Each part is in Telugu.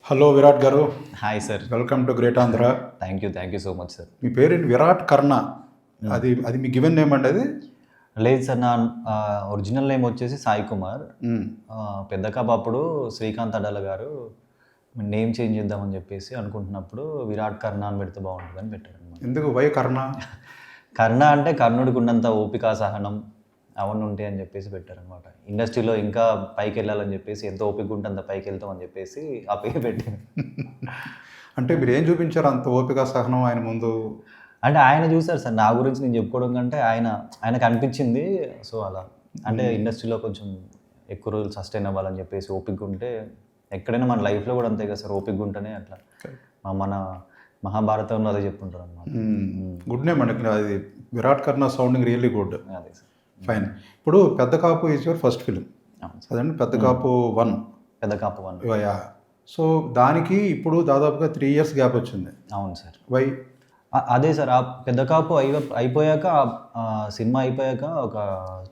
Hello Virat garu, hi sir. Welcome to great Andhra. Thank you so much sir. మీ పేరేంటి? విరాట్ కర్ణ. అది అది మీ గివెన్ నేమ్ అండి? అది లేదు సార్, నా ఒరిజినల్ నేమ్ వచ్చేసి సాయి కుమార్. మ్మ్. పెద్ద కప్ అప్పుడు శ్రీకాంత్ అడ్డాల గారు నేమ్ చేంజ్ చేద్దామని చెప్పేసి అనుకుంటున్నప్పుడు విరాట్ కర్ణ అని పెడితే బాగుంటుందని పెట్టారు అనమాట. ఎందుకు వై కర్ణ? కర్ణ అంటే కర్ణుడికి ఉన్నంత ఓపిక సహనం అవన్నీ ఉంటాయి అని చెప్పేసి పెట్టారనమాట. ఇండస్ట్రీలో ఇంకా పైకి వెళ్ళాలని చెప్పేసి ఎంత ఓపిక ఉంటే అంత పైకి వెళ్తామని చెప్పేసి ఆ పేరు పెట్టారు. అంటే మీరు ఏం చూపించారు అంత ఓపిక సహనం ఆయన ముందు? అంటే ఆయన చూసారు సార్, నా గురించి నేను చెప్పుకోవడం కంటే ఆయనకు అనిపించింది. సో అలా అంటే ఇండస్ట్రీలో కొంచెం ఎక్కువ రోజులు సస్టైన్ అవ్వాలని చెప్పేసి ఓపిక ఉంటే ఎక్కడైనా మన లైఫ్లో కూడా అంతే కదా సార్, ఓపిక ఉంటేనే అట్లా. మన మహాభారతంలో అదే చెప్పుకుంటారు అన్నమాట. గుడ్ నేమ్ అండి అది. విరాట్ కర్ణ సౌండింగ్ రియల్లీ గుడ్. అదే సార్. ఫైన్. ఇప్పుడు పెద్ద కాపు ఈజ్ యువర్ ఫస్ట్ ఫిలిం అదండి? పెద్ద కాపు 1. పెద్ద కాపు 1. యా. సో దానికి ఇప్పుడు దాదాపుగా 3 years గ్యాప్ వచ్చింది. అవును సార్. వై? అదే సార్, ఆ పెద్ద కాపు అయిపోయాక సినిమా అయిపోయాక ఒక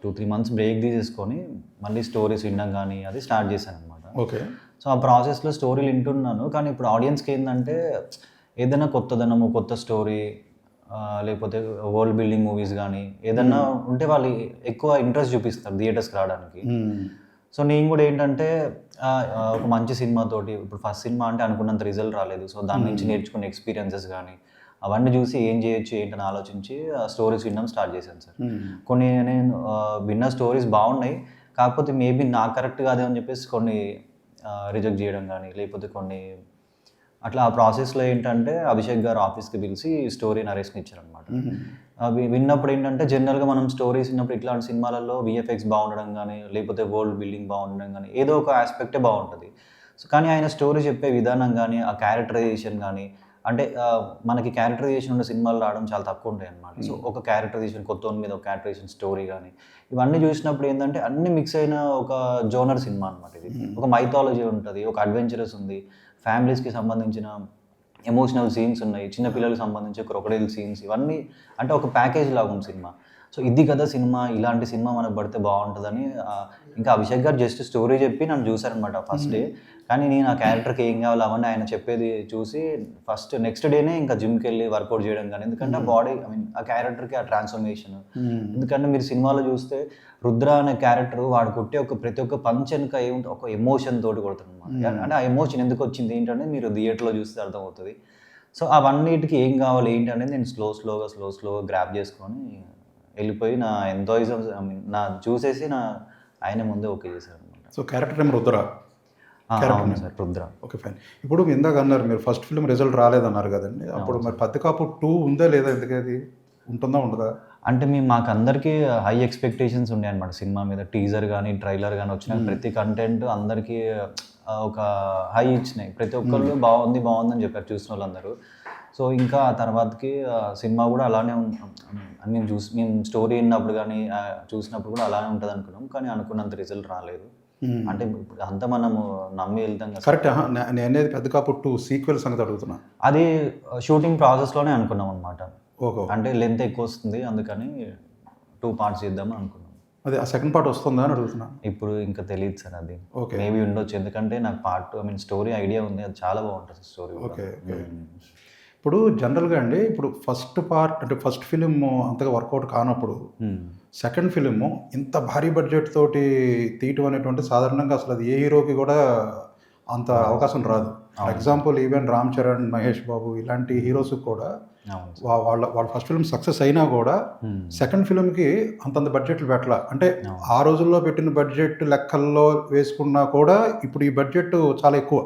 2-3 months బ్రేక్ తీసేసుకొని మళ్ళీ స్టోరీస్ వినడం కానీ అది స్టార్ట్ చేశాను అనమాట. ఓకే. సో ఆ ప్రాసెస్లో స్టోరీలు వింటున్నాను, కానీ ఇప్పుడు ఆడియన్స్కి ఏంటంటే ఏదైనా కొత్తదనము, కొత్త స్టోరీ, లేకపోతే వరల్డ్ బిల్డింగ్ మూవీస్ కానీ ఏదన్నా ఉంటే వాళ్ళు ఎక్కువ ఇంట్రెస్ట్ చూపిస్తారు థియేటర్స్కి రావడానికి. సో నేను కూడా ఏంటంటే ఒక మంచి సినిమాతోటి, ఇప్పుడు ఫస్ట్ సినిమా అంటే అనుకున్నంత రిజల్ట్ రాలేదు, సో దాని నుంచి నేర్చుకునే ఎక్స్పీరియన్సెస్ కానీ అవన్నీ చూసి ఏం చేయొచ్చు ఏంటని ఆలోచించి స్టోరీస్ వినడం స్టార్ట్ చేశాను సార్. కొన్ని నేను విన్న స్టోరీస్ బాగున్నాయి, కాకపోతే మేబీ నాకు కరెక్ట్ కాదేమని చెప్పేసి కొన్ని రిజెక్ట్ చేయడం కానీ, లేకపోతే కొన్ని అట్లా ఆ ప్రాసెస్లో ఏంటంటే అభిషేక్ గారు ఆఫీస్కి పిలిచి స్టోరీ నరేషన్ ఇచ్చారనమాట. అవి విన్నప్పుడు ఏంటంటే జనరల్గా మనం స్టోరీస్ విన్నప్పుడు ఇట్లాంటి సినిమాలలో విఎఫ్ఎక్స్ బాగుండడం కానీ, లేకపోతే వరల్డ్ బిల్డింగ్ బాగుండడం కానీ ఏదో ఒక ఆస్పెక్టే బాగుంటుంది. సో కానీ ఆయన స్టోరీ చెప్పే విధానం కానీ, ఆ క్యారెక్టరైజేషన్ కానీ, అంటే మనకి క్యారెక్టరైజేషన్ ఉన్న సినిమాలు రావడం చాలా తక్కువ ఉంటాయి అన్నమాట. సో ఒక క్యారెక్టరైజేషన్, కొత్త మీద ఒక క్యారెక్టరైజేషన్ స్టోరీ కానీ ఇవన్నీ చూసినప్పుడు ఏంటంటే అన్ని మిక్స్ అయిన ఒక జోనర్ సినిమా అనమాట ఇది. ఒక మైథాలజీ ఉంటుంది, ఒక అడ్వెంచరస్ ఉంది, ఫ్యామిలీస్కి సంబంధించిన ఎమోషనల్ సీన్స్ ఉన్నాయి, చిన్నపిల్లలకు సంబంధించి క్రొకడైల్ సీన్స్, ఇవన్నీ అంటే ఒక ప్యాకేజ్ లాగా ఉంది సినిమా. సో ఇది కదా సినిమా, ఇలాంటి సినిమా మనకు పడితే బాగుంటుందని ఇంకా అభిషేక్ గారు జస్ట్ స్టోరీ చెప్పి నన్ను చూశారనమాట ఫస్ట్ డే. కానీ నేను ఆ క్యారెక్టర్కి ఏం కావాలో అవన్నీ ఆయన చెప్పేది చూసి ఫస్ట్ నెక్స్ట్ డేనే ఇంకా జిమ్కి వెళ్ళి వర్కౌట్ చేయడం కానీ, ఎందుకంటే ఆ బాడీ ఆ క్యారెక్టర్కి ఆ ట్రాన్స్ఫర్మేషన్. ఎందుకంటే మీరు సినిమాలో చూస్తే రుద్ర అనే క్యారెక్టర్ వాడు కొట్టే ప్రతి ఒక్క పంచ్ వెనుక ఏముంటే ఒక ఎమోషన్ తోటి కొడుతుంది అనమాట. అంటే ఆ ఎమోషన్ ఎందుకు వచ్చింది ఏంటంటే మీరు థియేటర్లో చూస్తే అర్థమవుతుంది. సో అవన్నిటికి ఏం కావాలి ఏంటి అనేది నేను స్లోగా గ్రాప్ చేసుకొని వెళ్ళిపోయి నా ఎంతోయిజం నా చూసేసి ఆయన ముందే ఓకే చేశారు అనమాట. So character name Rudra. అవును సార్, రుద్ర. Okay, fine. ఇప్పుడు ఇందాక అన్నారు మీరు ఫస్ట్ ఫిల్మ్ రిజల్ట్ రాలేదన్నారు కదండి, అప్పుడు మరి పెద్ద కాపు 2 ఉందా లేదా? ఎందుకది ఉంటుందా ఉండదా? అంటే మాకు అందరికీ హై ఎక్స్పెక్టేషన్స్ ఉండే అనమాట సినిమా మీద. టీజర్ కానీ ట్రైలర్ కానీ వచ్చిన ప్రతి కంటెంట్ అందరికీ ఒక హై ఇచ్చినాయి. ప్రతి ఒక్కళ్ళు బాగుంది అని చెప్పారు చూసిన వాళ్ళందరూ. సో ఇంకా ఆ తర్వాతకి సినిమా కూడా అలానే మేము స్టోరీ విన్నప్పుడు కానీ చూసినప్పుడు కూడా అలానే ఉంటుంది అనుకున్నాం, కానీ అనుకున్నంత రిజల్ట్ రాలేదు. అంటే అంతా మనము నమ్మి వెళ్తాం కదా. కరెక్ట్. నేనేది పెద్ద కాపు 2 సీక్వెల్ సంగతి అడుగుతున్నా. అది షూటింగ్ ప్రాసెస్లోనే అనుకున్నాం అనమాట. ఓహో. అంటే లెంత్ ఎక్కువ వస్తుంది, అందుకని 2 parts చేద్దామని అనుకున్నాం. అదే ఆ సెకండ్ పార్ట్ వస్తుందా అని అడుగుతున్నా. ఇప్పుడు ఇంకా తెలియదు సార్, అది ఓకే మేబీ ఉండొచ్చు, ఎందుకంటే నాకు పార్ట్ 2 స్టోరీ ఐడియా ఉంది, అది చాలా బాగుంటుంది స్టోరీ. ఓకే. ఇప్పుడు జనరల్గా అండి, ఇప్పుడు ఫస్ట్ పార్ట్ అంటే ఫస్ట్ ఫిలిం అంతగా వర్కౌట్ కానప్పుడు సెకండ్ ఫిలిం ఇంత భారీ బడ్జెట్ తోటి తీయటం అనేటువంటి సాధారణంగా అసలు అది ఏ హీరోకి కూడా అంత అవకాశం రాదు. For example even Ram Charan, Mahesh Babu ఇలాంటి హీరోస్కి కూడా వాళ్ళ ఫస్ట్ ఫిల్మ్ సక్సెస్ అయినా కూడా సెకండ్ ఫిల్మ్కి అంతంత బడ్జెట్లు పెట్టాల. అంటే ఆ రోజుల్లో పెట్టిన బడ్జెట్ లెక్కల్లో వేసుకున్నా కూడా ఇప్పుడు ఈ బడ్జెట్ చాలా ఎక్కువ.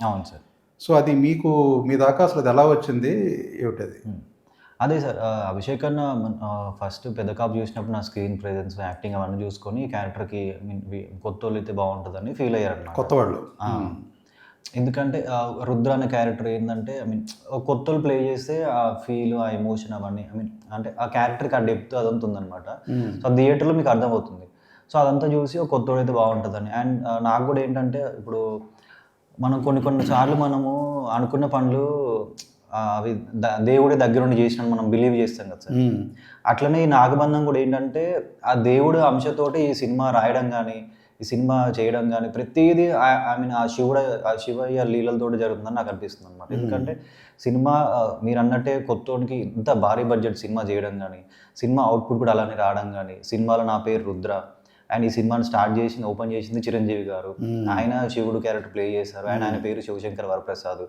అవును సార్. సో అది మీకు మీ దాకా అసలు అది ఎలా వచ్చింది ఏమిటది? అదే సార్, అభిషేక్ అన్న ఫస్ట్ పెద్ద కాపు చూసినప్పుడు నా స్క్రీన్ ప్రెజెన్స్, యాక్టింగ్ అవన్నీ చూసుకొని ఈ క్యారెక్టర్కి కొత్త వాళ్ళు అయితే బాగుంటుందని ఫీల్ అయ్యారన్నమాట. కొత్త వాళ్ళు. ఎందుకంటే రుద్ర అనే క్యారెక్టర్ ఏంటంటే కొత్త వాళ్ళు ప్లే చేస్తే ఆ ఫీల్, ఆ ఎమోషన్ అవన్నీ అంటే ఆ క్యారెక్టర్కి ఆ డెప్త్ అదంతా ఉందన్నమాట. సో థియేటర్లో మీకు అర్థమవుతుంది. సో అదంతా చూసి ఒక కొత్త అయితే బాగుంటుందని. అండ్ నాకు కూడా ఏంటంటే ఇప్పుడు మనం కొన్నిసార్లు మనము అనుకున్న పనులు అవి దేవుడే దగ్గరుండి చేసినట్టు మనం బిలీవ్ చేస్తాం కదా సార్. అట్లనే ఈ నాగబంధం కూడా ఏంటంటే ఆ దేవుడు అంశతోటి ఈ సినిమా రాయడం కానీ ఈ సినిమా చేయడం కానీ ప్రతిదీ ఐ మీన్ ఆ శివయ్య లీలలతో జరుగుతుందని నాకు అనిపిస్తుంది అనమాట. ఎందుకంటే సినిమా మీరు అన్నట్టే కొత్తోడికి ఇంత భారీ బడ్జెట్ సినిమా చేయడం కానీ, సినిమా అవుట్పుట్ కూడా అలానే రావడం కానీ, సినిమాలో నా పేరు రుద్ర అండ్ ఈ సినిమాని ఓపెన్ చేసింది చిరంజీవి గారు. ఆయన శివుడు క్యారెక్టర్ ప్లే చేశారు. ఆయన పేరు శివశంకర్ వరప్రసాద్.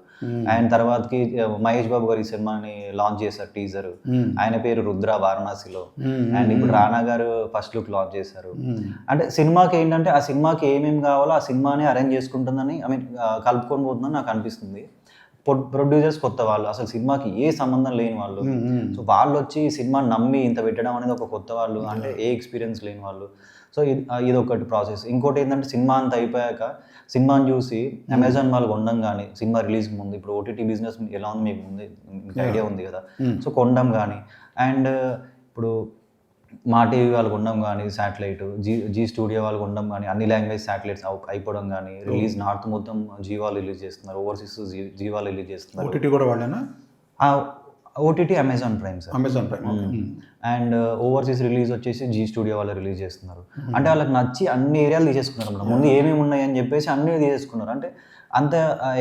ఆయన తర్వాతకి మహేష్ బాబు గారు ఈ సినిమాని లాంచ్ చేశారు టీజర్. ఆయన పేరు రుద్ర వారణాసిలో. అండ్ ఇప్పుడు రానా గారు ఫస్ట్ లుక్ లాంచ్ చేశారు. అంటే సినిమాకి ఏంటంటే ఆ సినిమాకి ఏమేమి కావాలో ఆ సినిమాని అరేంజ్ చేసుకుంటుందని ఐ మీన్ కలుపుకొని పోతుందని నాకు అనిపిస్తుంది. ప్రొడ్యూసర్స్ కొత్త వాళ్ళు, అసలు సినిమాకి ఏ సంబంధం లేని వాళ్ళు. సో వాళ్ళు వచ్చి సినిమాని నమ్మి ఇంత పెట్టడం అనేది ఒక కొత్త వాళ్ళు, అంటే ఏ ఎక్స్పీరియన్స్ లేని వాళ్ళు. సో ఇది ఒకటి ప్రాసెస్. ఇంకోటి ఏంటంటే సినిమా అంతా అయిపోయాక సినిమాని చూసి అమెజాన్ వాళ్ళు కొనడం కానీ, సినిమా రిలీజ్కి ముందు, ఇప్పుడు ఓటీటీ బిజినెస్ ఎలా ఉంది మీకు ముందు ఐడియా ఉంది కదా. సో కొనడం కానీ, అండ్ ఇప్పుడు మా టీవీ వాళ్ళు కొనడం కానీ, శాటిలైట్ జీ స్టూడియో వాళ్ళు కొనడం కానీ, అన్ని లాంగ్వేజ్ శాటిలైట్స్ అయిపోవడం కానీ, రిలీజ్ నార్త్ మొత్తం జీ వాళ్ళు రిలీజ్ చేస్తున్నారు, ఓవర్సీస్ జీ వాళ్ళు రిలీజ్ చేస్తున్నారు. ఓటీటీ కూడా వాళ్ళేనా? OTT Amazon prime sir. Amazon prime. And overseas release వచ్చేసి జీ స్టూడియో వాళ్ళు రిలీజ్ చేస్తున్నారు. అంటే వాళ్ళకి నచ్చి అన్ని ఏరియాలు తీసేసుకున్నారు అన్నమాట. ముందు ఏమేమి ఉన్నాయి అని చెప్పేసి అన్నీ తీసేసుకున్నారు. అంటే అంత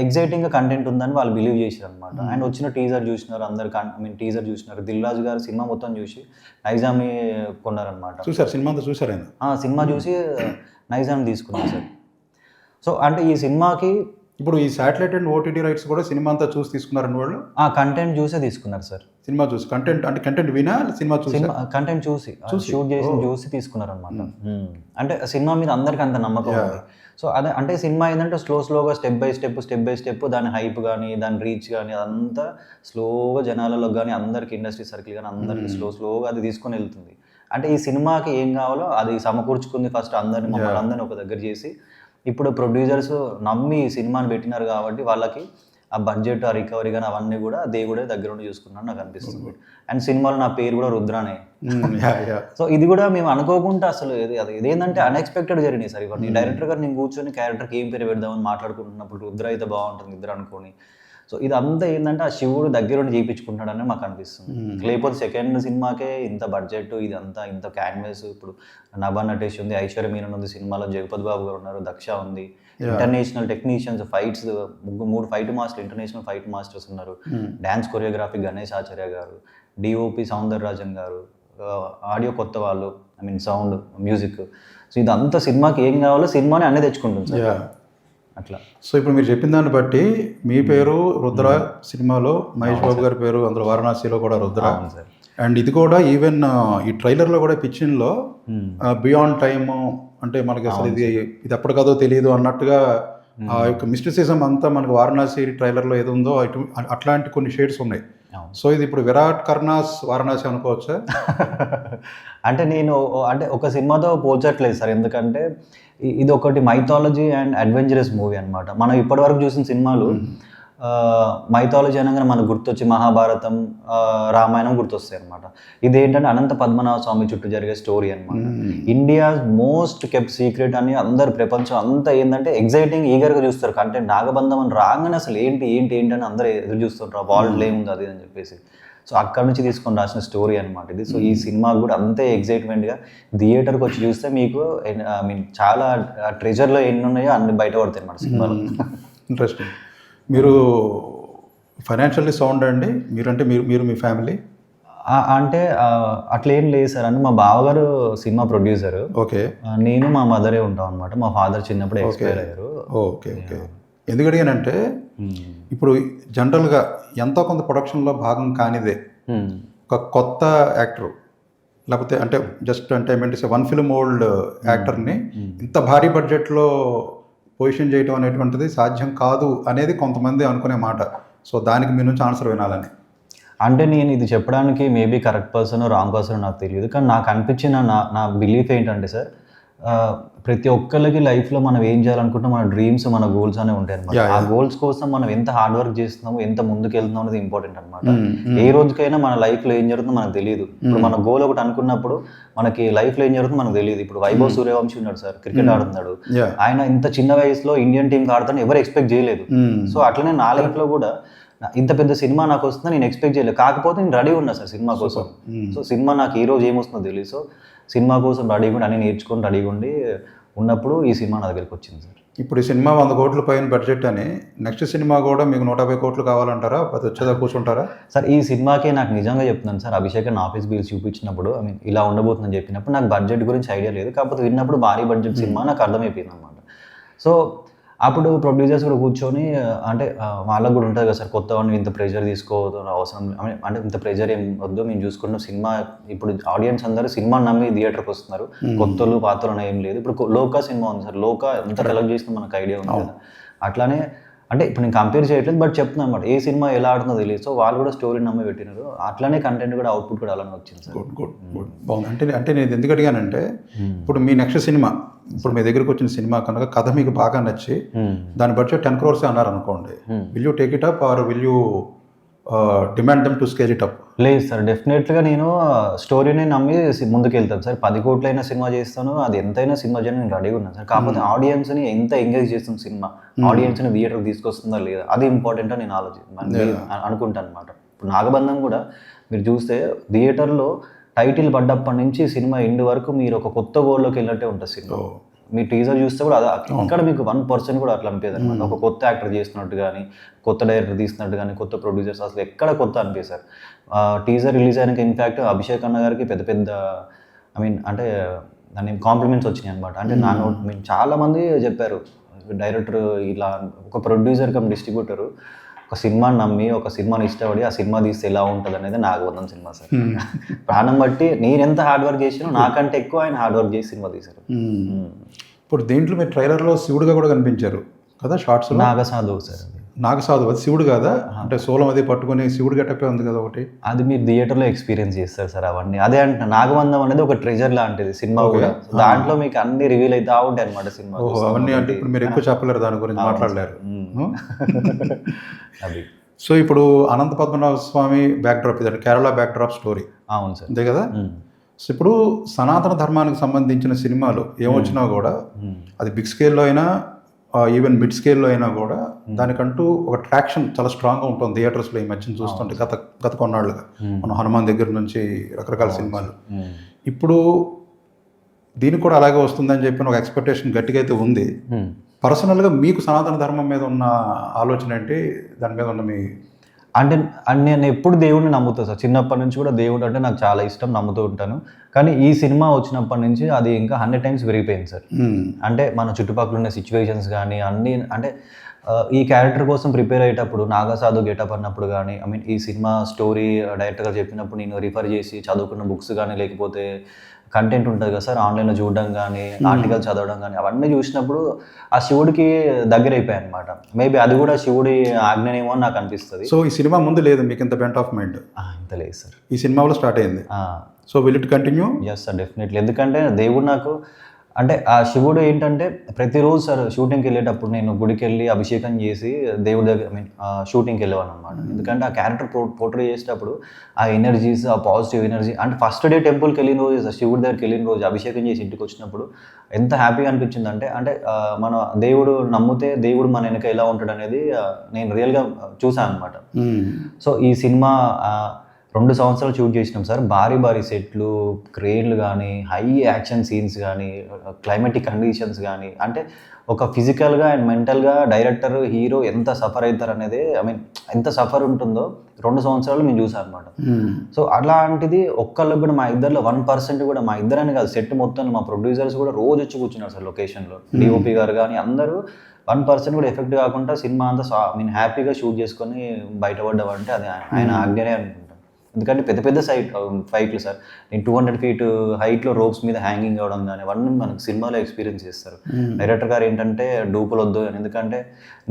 ఎగ్జైటింగ్గా కంటెంట్ ఉందని వాళ్ళు బిలీవ్ చేశారు అనమాట. అండ్ వచ్చిన టీజర్ చూసినారు అందరు, ఐ మీన్ టీజర్ చూసినారు. దిల్ రాజు గారు సినిమా మొత్తం చూసి నైజామ్ని కొన్నారనమాట. చూసారు సినిమా అంతా? చూసారు ఆయన సినిమా చూసి నైజామ్ తీసుకున్నారు సార్. సో అంటే ఈ సినిమాకి ఇప్పుడు ఈ శాటిలైట్ అండ్ ఓటీటీ రైట్స్ కూడా సినిమా అంతా చూసి తీసుకున్నారని వాళ్ళు కంటెంట్ చూసే తీసుకున్నారు సార్. సినిమా చూసి కంటెంట్ అంటే కంటెంట్ వినా సినిమా చూసి కంటెంట్ చూసి షూట్ చేసి చూసి తీసుకున్నారు అనమాట. అంటే సినిమా మీద అందరికి అంత నమ్మకం ఉంది. సో అదే అంటే సినిమా ఏంటంటే స్లోగా స్టెప్ బై స్టెప్ దాని హైప్ కానీ, దాని రీచ్ కానీ అదంతా స్లోగా జనాలలో కానీ, అందరికి ఇండస్ట్రీ సర్కిల్ కానీ అందరికి స్లోగా అది తీసుకొని వెళ్తుంది. అంటే ఈ సినిమాకి ఏం కావాలో అది సమకూర్చుకుంది ఫస్ట్ అందరిని, మమ్మల్ని అందరిని ఒక దగ్గర చేసి. ఇప్పుడు ప్రొడ్యూసర్స్ నమ్మి సినిమాని పెట్టినారు కాబట్టి వాళ్ళకి ఆ బడ్జెట్, ఆ రికవరీ కానీ అవన్నీ కూడా దేవుడే దగ్గర ఉండి చూసుకున్నాను నాకు అనిపిస్తుంది. అండ్ సినిమాలో నా పేరు కూడా రుద్రానే. సో ఇది కూడా మేము అనుకోకుండా అసలు ఇదేంటంటే అన్ఎక్స్పెక్టెడ్ జరిగినాయి సార్ ఇవన్నీ. డైరెక్టర్ గారు నేను కూర్చొని క్యారెక్టర్కి ఏం పేరు పెడదామని మాట్లాడుకుంటున్నప్పుడు రుద్ర అయితే బాగుంటుంది ఇద్దరు అనుకోని. సో ఇదంతా ఏంటంటే ఆ శివుడు దగ్గరుండి చేయించుకుంటాడని మాకు అనిపిస్తుంది. లేకపోతే సెకండ్ సినిమాకే ఇంత బడ్జెట్, ఇదంతా ఇంత క్యాన్వాస్. ఇప్పుడు నభా నటేష్ ఉంది, ఐశ్వర్య మీనన్ ఉంది సినిమాలో, జగపతి బాబు గారు ఉన్నారు, దక్ష ఉంది, international technicians, fights 3 fight masters, international fight masters ఉన్నారు, డ్యాన్స్ కొరియోగ్రఫీ గణేష్ ఆచార్య గారు, డిఓపి సౌందర్ రాజన్ గారు, ఆడియో కొత్త వాళ్ళు, I mean sound, music. So ఇదంతా సినిమాకి ఏం కావాలో సినిమాని అన్నీ తెచ్చుకుంటుంది సార్ అట్లా. సో ఇప్పుడు మీరు చెప్పిన దాన్ని బట్టి మీ పేరు రుద్ర సినిమాలో, మహేష్ బాబు గారి పేరు అందులో వారణాసిలో కూడా రుద్ర. అండ్ ఇది కూడా ఈవెన్ ఈ ట్రైలర్లో కూడా పిక్చర్లో బియాండ్ టైమ్ అంటే మనకి అసలు ఇది ఎప్పటికదో తెలియదు అన్నట్టుగా ఆ యొక్క మిస్టిసిజం అంతా మనకి వారణాసి ట్రైలర్లో ఏది ఉందో అట్లాంటి కొన్ని షేడ్స్ ఉన్నాయి. సో ఇది ఇప్పుడు విరాట్ కర్నాస్ వారణాసి అనుకోవచ్చా? అంటే నేను అంటే ఒక సినిమాతో పోల్చట్లేదు సార్, ఎందుకంటే ఇది ఒకటి మైథాలజీ అండ్ అడ్వెంచరస్ మూవీ అనమాట. మనం ఇప్పటివరకు చూసిన సినిమాలు మైథాలజీ అనగానే మనకు గుర్తొచ్చి మహాభారతం, రామాయణం గుర్తొస్తాయి అనమాట. ఇదేంటంటే అనంత పద్మనాభ స్వామి చుట్టూ జరిగే స్టోరీ అనమాట. ఇండియా మోస్ట్ కెప్ట్ సీక్రెట్ అని అందరు ప్రపంచం అంతా ఏంటంటే ఎగ్జైటింగ్ ఈగర్గా చూస్తారు. కంటెంట్ నాగబంధం అని రాగానే అసలు ఏంటి అని అందరూ ఎదురు చూస్తుంటారు, వరల్డ్లో ఏముంది అది అని చెప్పేసి. సో అక్కడ నుంచి తీసుకొని రాసిన స్టోరీ అనమాట ఇది. సో ఈ సినిమా కూడా అంతే ఎగ్జైట్మెంట్గా థియేటర్కి వచ్చి చూస్తే మీకు ఐ మీన్ చాలా ట్రెజర్లో ఎన్ని ఉన్నాయో అన్ని బయటపడతాయి అన్నమాట సినిమాలో. ఇంట్రెస్టింగ్. మీరు ఫైనాన్షియల్లీ సౌండ్ అండి మీరంటే మీరు మీ ఫ్యామిలీ? అంటే అట్లా ఏం లేదు సార్. అంటే మా బావగారు సినిమా ప్రొడ్యూసర్. ఓకే. నేను మా మదరే ఉంటాం అనమాట. మా ఫాదర్ చిన్నప్పుడు ఎక్స్పైర్ అయ్యారు. Okay okay. ఎందుకు అడిగానంటే ఇప్పుడు జనరల్గా ఎంతో కొంత ప్రొడక్షన్లో భాగం కానిదే ఒక కొత్త యాక్టర్ లేకపోతే అంటే జస్ట్ అంటే ఏమంటే 1 ఫిల్మ్ ఓల్డ్ యాక్టర్ని ఇంత భారీ బడ్జెట్లో పొజిషన్ చేయడం అనేటువంటిది సాధ్యం కాదు అనేది కొంతమంది అనుకునే మాట. సో దానికి మీ నుంచి ఆన్సర్ వినాలని. అంటే నేను ఇది చెప్పడానికి maybe correct person wrong person నాకు తెలియదు, కానీ నాకు అనిపించిన నా బిలీఫ్ ఏంటంటే సార్, ప్రతి ఒక్కరికి లైఫ్లో మనం ఏం చేయాలనుకుంటే మన డ్రీమ్స్, మన గోల్స్ అనేవి ఉంటాయి అనమాట. ఆ గోల్స్ కోసం మనం ఎంత హార్డ్ వర్క్ చేస్తున్నామో, ఎంత ముందుకు వెళ్తున్నాం అనేది ఇంపార్టెంట్ అనమాట. ఏ రోజుకైనా మన లైఫ్లో ఏం జరుగుతుందో మనకు తెలియదు. ఇప్పుడు మన గోల్ ఒకటి అనుకున్నప్పుడు మనకి లైఫ్లో ఏం జరుగుతుందో మనకు తెలియదు. ఇప్పుడు వైభవ్ సూర్యవంశీ ఉన్నాడు సార్, క్రికెట్ ఆడుతున్నాడు. ఆయన ఇంత చిన్న వయసులో ఇండియన్ టీంకి ఆడుతాను ఎవరు ఎక్స్పెక్ట్ చేయలేదు. సో అట్లనే నా లైఫ్లో కూడా ఇంత పెద్ద సినిమా నాకు వస్తుందని నేను ఎక్స్పెక్ట్ చేయలేదు. కాకపోతే నేను రెడీ ఉన్నా సార్ సినిమా కోసం. సో సినిమా నాకు ఈ రోజు ఏమొస్తుందో తెలియదు. సో సినిమా కోసం రెడీగా ఉండి అన్ని నేర్చుకొని రెడీగా ఉండి ఉన్నప్పుడు ఈ సినిమా నా దగ్గరికి వచ్చింది సార్. ఇప్పుడు ఈ సినిమా 100 కోట్ల పైన బడ్జెట్ అని, నెక్స్ట్ సినిమా కూడా మీకు 150 కోట్లు కావాలంటారా? అది వచ్చేదా కూర్చుంటారా? సార్ ఈ సినిమాకి నాకు నిజంగా చెప్తున్నాను సార్, అభిషేక్ నా ఆఫీస్ బిల్స్ చూపించినప్పుడు ఐ మీన్ ఇలా ఉండబోతుందని చెప్పినప్పుడు నాకు బడ్జెట్ గురించి ఐడియా లేదు. కాకపోతే విన్నప్పుడు భారీ బడ్జెట్ సినిమా నాకు అర్థమైపోయింది అనమాట. సో అప్పుడు ప్రొడ్యూసర్స్ కూడా కూర్చొని అంటే వాళ్ళకు కూడా ఉంటుంది కదా సార్, కొత్త వాడిని ఇంత ప్రెషర్ తీసుకోవద్దు అవసరం, అంటే ఇంత ప్రెషర్ ఏం వద్దు, మేము చూసుకుంటాం సినిమా. ఇప్పుడు ఆడియన్స్ అందరూ సినిమా నమ్మి థియేటర్కి వస్తున్నారు, కొత్తలు పాత్రలు ఏం లేదు. ఇప్పుడు లోకా సినిమా ఉంది సార్, లోకా ఎంత కలెక్ట్ చేసిన మనకు ఐడియా ఉంది కదా. అట్లానే అంటే ఇప్పుడు నేను కంపేర్ చేయట్లేదు, బట్ చెప్తున్నాను అనమాట ఏ సినిమా ఎలా ఆడుతుందో తెలియదు. సో వాళ్ళు కూడా స్టోరీ నమ్మి పెట్టినారు, అట్లానే కంటెంట్ కూడా అవుట్పుట్ కూడా అలానే వచ్చింది సార్. గుడ్ బాగుంది. అంటే నేను ఎందుకు అడిగానంటే ఇప్పుడు మీ నెక్స్ట్ సినిమా, ఇప్పుడు మీ దగ్గరికి వచ్చిన సినిమా కనుక కథ మీకు బాగా నచ్చి దాని బడ్జెట్ 10 crores అన్నారు అనుకోండి, will you take it up or will you demand them to scale it up? లేదు సార్, డెఫినెట్గా నేను స్టోరీని నమ్మి ముందుకు వెళ్తాను సార్. 10 కోట్లైనా సినిమా చేస్తాను, అది ఎంతైనా సినిమా చేయడానికి నేను రెడీగా ఉన్నాను సార్. కాకపోతే ఆడియన్స్ని ఎంత ఎంగేజ్ చేస్తుంది సినిమా, ఆడియన్స్ని థియేటర్కి తీసుకొస్తుందా లేదా, అది ఇంపార్టెంట్ అని నేను అనుకుంటాను అనమాట. ఇప్పుడు నాగబంధం కూడా మీరు చూస్తే థియేటర్లో టైటిల్ పడ్డప్పటి నుంచి సినిమా ఎండ్ వరకు మీరు ఒక కొత్త గోల్లోకి వెళ్ళినట్టే ఉంటుంది సినిమా. మీ టీజర్ చూస్తే కూడా ఇక్కడ మీకు 1% కూడా అట్లా అనిపించదు అనమాట. ఒక కొత్త యాక్టర్ చేస్తున్నట్టు కానీ, కొత్త డైరెక్టర్ తీస్తున్నట్టు కానీ, కొత్త ప్రొడ్యూసర్స్ అసలు ఎక్కడ కొత్త అనిపిస్తారు. టీజర్ రిలీజ్ అయినాక ఇన్ఫ్యాక్ట్ అభిషేక్ అన్న గారికి పెద్ద పెద్ద ఐ మీన్ అంటే దాని కాంప్లిమెంట్స్ వచ్చినాయి అనమాట. అంటే నా నోట్ మీన్ చాలామంది చెప్పారు, డైరెక్టర్ ఇలా ఒక ప్రొడ్యూసర్ కమ్ డిస్ట్రిబ్యూటర్ ఒక సినిమాని నమ్మి ఒక సినిమాని ఇష్టపడి ఆ సినిమా తీస్తే ఎలా ఉంటుంది అనేది నాగబంధం సినిమా సార్. ప్రాణం బట్టి నేను ఎంత హార్డ్ వర్క్ చేసినా నాకంటే ఎక్కువ ఆయన హార్డ్ వర్క్ చేసి సినిమా తీశారు. ఇప్పుడు దీంట్లో మీరు ట్రైలర్లో శివుడుగా కూడా కనిపించారు కదా, షార్ట్స్. నాగసాధువు సార్, నాగసాధు, అది శివుడు కాదా? అంటే సోలం అది పట్టుకుని శివుడు గెటప్పే ఉంది కదా ఒకటి. అది మీరు థియేటర్లో ఎక్స్పీరియన్స్ చేస్తారు సార్ అవన్నీ. అదే అంటే నాగబంధం అనేది ఒక ట్రెజర్ లాంటిది సినిమా కూడా. దాంట్లో మీకు అన్ని రివీల్ అవుతా ఉంటాయి అనమాట సినిమా. అవన్నీ అంటే ఇప్పుడు మీరు ఎక్కువ చెప్పలేరు, దాని గురించి మాట్లాడలేరు అది. సో ఇప్పుడు అనంత పద్మనాభ స్వామి బ్యాక్డ్రాప్ ఇదంటే కేరళ బ్యాక్డ్రాప్ స్టోరీ. అవును సార్, అంతే కదా. సో ఇప్పుడు సనాతన ధర్మానికి సంబంధించిన సినిమాలు ఏమొచ్చినా కూడా అది బిగ్ స్కేల్లో అయినా ఈవెన్ మిడ్ స్కేల్లో అయినా కూడా దానికంటూ ఒక ట్రాక్షన్ చాలా స్ట్రాంగ్గా ఉంటుంది థియేటర్స్లో. ఈ మధ్యన చూస్తుంటే గత కొన్నాళ్ళుగా మనం హనుమాన్ దగ్గర నుంచి రకరకాల సినిమాలు. ఇప్పుడు దీనికి కూడా అలాగే వస్తుందని చెప్పిన ఒక ఎక్స్పెక్టేషన్ గట్టిగా అయితే ఉంది. పర్సనల్గా మీకు సనాతన ధర్మం మీద ఉన్న ఆలోచన ఏంటి, దాని మీద ఉన్న మీ అంటే నేను ఎప్పుడు దేవుడిని నమ్ముతాను సార్. చిన్నప్పటి నుంచి కూడా దేవుడు అంటే నాకు చాలా ఇష్టం, నమ్ముతూ ఉంటాను. కానీ ఈ సినిమా వచ్చినప్పటి నుంచి అది ఇంకా 100 times పెరిగిపోయింది సార్. అంటే మన చుట్టుపక్కల ఉన్న సిచ్యువేషన్స్ కానీ అన్నీ అంటే ఈ క్యారెక్టర్ కోసం ప్రిపేర్ అయ్యేటప్పుడు నాగసాధు గెటప్ అన్నప్పుడు కానీ ఐ మీన్ ఈ సినిమా స్టోరీ డైరెక్టర్గా చెప్పినప్పుడు నేను రిఫర్ చేసి చదువుకున్న బుక్స్ కానీ లేకపోతే కంటెంట్ ఉంటుంది కదా సార్ ఆన్లైన్లో చూడడం కానీ ఆర్టికల్ చదవడం కానీ అవన్నీ చూసినప్పుడు ఆ శివుడికి దగ్గర అయిపోయాయి అనమాట. మేబీ అది కూడా శివుడి ఆజ్ఞనేమో అని నాకు అనిపిస్తుంది. సో ఈ సినిమా ముందు లేదు మీకు ఇంత బెంట్ ఆఫ్ మైండ్? ఇంత లేదు సార్, ఈ సినిమాలో స్టార్ట్ అయింది. So will it continue? Yes sir, definitely. ఎందుకంటే దేవుడు నాకు అంటే ఆ శివుడు ఏంటంటే ప్రతిరోజు సార్ షూటింగ్కి వెళ్ళేటప్పుడు నేను గుడికి వెళ్ళి అభిషేకం చేసి దేవుడి దగ్గర ఐ మీన్ షూటింగ్కి వెళ్ళేవాను అనమాట. ఎందుకంటే ఆ క్యారెక్టర్ పోర్ట్రే చేసేటప్పుడు ఆ ఎనర్జీస్, ఆ పాజిటివ్ ఎనర్జీ అంటే ఫస్ట్ డే టెంపుల్కి వెళ్ళిన రోజు, శివుడి దగ్గరికి వెళ్ళిన రోజు అభిషేకం చేసి ఇంటికి వచ్చినప్పుడు ఎంత హ్యాపీగా అనిపించింది అంటే మన దేవుడు నమ్మితే దేవుడు మన వెనక ఎలా ఉంటాడు అనేది నేను రియల్గా చూసాను అనమాట. సో ఈ సినిమా 2 సంవత్సరాలు షూట్ చేసినాం సార్. భారీ సెట్లు, క్రేన్లు కానీ, హై యాక్షన్ సీన్స్ కానీ, క్లైమాటిక్ కండిషన్స్ కానీ అంటే ఒక ఫిజికల్గా అండ్ మెంటల్గా డైరెక్టర్ హీరో ఎంత సఫర్ అవుతారు అనేది ఐ మీన్ ఎంత సఫర్ ఉంటుందో 2 సంవత్సరాలు మేము చూసాం అనమాట. సో అలాంటిది ఒక్కళ్ళకి కూడా మా ఇద్దరిలో 1% కూడా, మా ఇద్దరని కాదు సెట్ మొత్తం మా ప్రొడ్యూసర్స్ కూడా రోజు వచ్చి కూర్చున్నారు సార్ లొకేషన్లో. డిఓపి గారు కానీ అందరూ 1% కూడా ఎఫెక్ట్ కాకుండా సినిమా అంతా మీన్ హ్యాపీగా షూట్ చేసుకొని బయటపడ్డామంటే అది ఆయన ఆజ్ఞనే అనుకుంటాను. ఎందుకంటే పెద్ద ఫైట్లు సార్. నేను 200 feet హైట్లో రోప్స్ మీద హ్యాంగింగ్ అవ్వడం కానీ అవన్నీ మనకు సినిమాలో ఎక్స్పీరియన్స్ చేస్తారు. డైరెక్టర్ గారు ఏంటంటే డూపులు వద్దు అని, ఎందుకంటే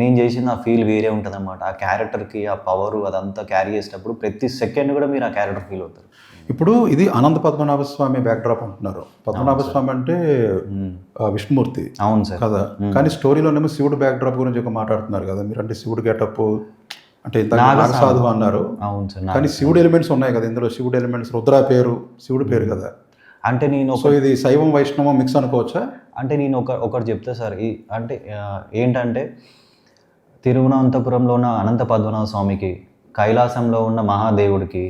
నేను చేసిన ఆ ఫీల్ వేరే ఉంటుంది అనమాట. ఆ క్యారెక్టర్కి ఆ పవర్ అదంతా క్యారీ చేసేటప్పుడు ప్రతి సెకండ్ కూడా మీరు ఆ క్యారెక్టర్ ఫీల్ అవుతారు. ఇప్పుడు ఇది అనంత పద్మనాభ స్వామి బ్యాక్డ్రాప్ అంటున్నారు. పద్మనాభ స్వామి అంటే విష్ణుమూర్తి. అవును సార్ కదా. కానీ స్టోరీలోనేమో శివుడు బ్యాక్డ్రాప్ గురించి ఒక మాట్లాడుతున్నారు కదా మీరు. అంటే శివుడు గెటప్ అంటే నాగసాధు అన్నారు. అవును సార్. కానీ శివుడు ఎలిమెంట్స్ ఉన్నాయి కదా ఇందులో. శివుడు ఎలిమెంట్స్ రుద్ర పేరు శివుడు పేరు కదా. అంటే నేను సో ఇది శైవం వైష్ణవం మిక్స్ అనుకోవచ్చా? అంటే నేను ఒకటి చెప్తా సార్. అంటే ఏంటంటే తిరువనంతపురంలో ఉన్న అనంత పద్మనాభ స్వామికి, కైలాసంలో ఉన్న మహాదేవుడికి,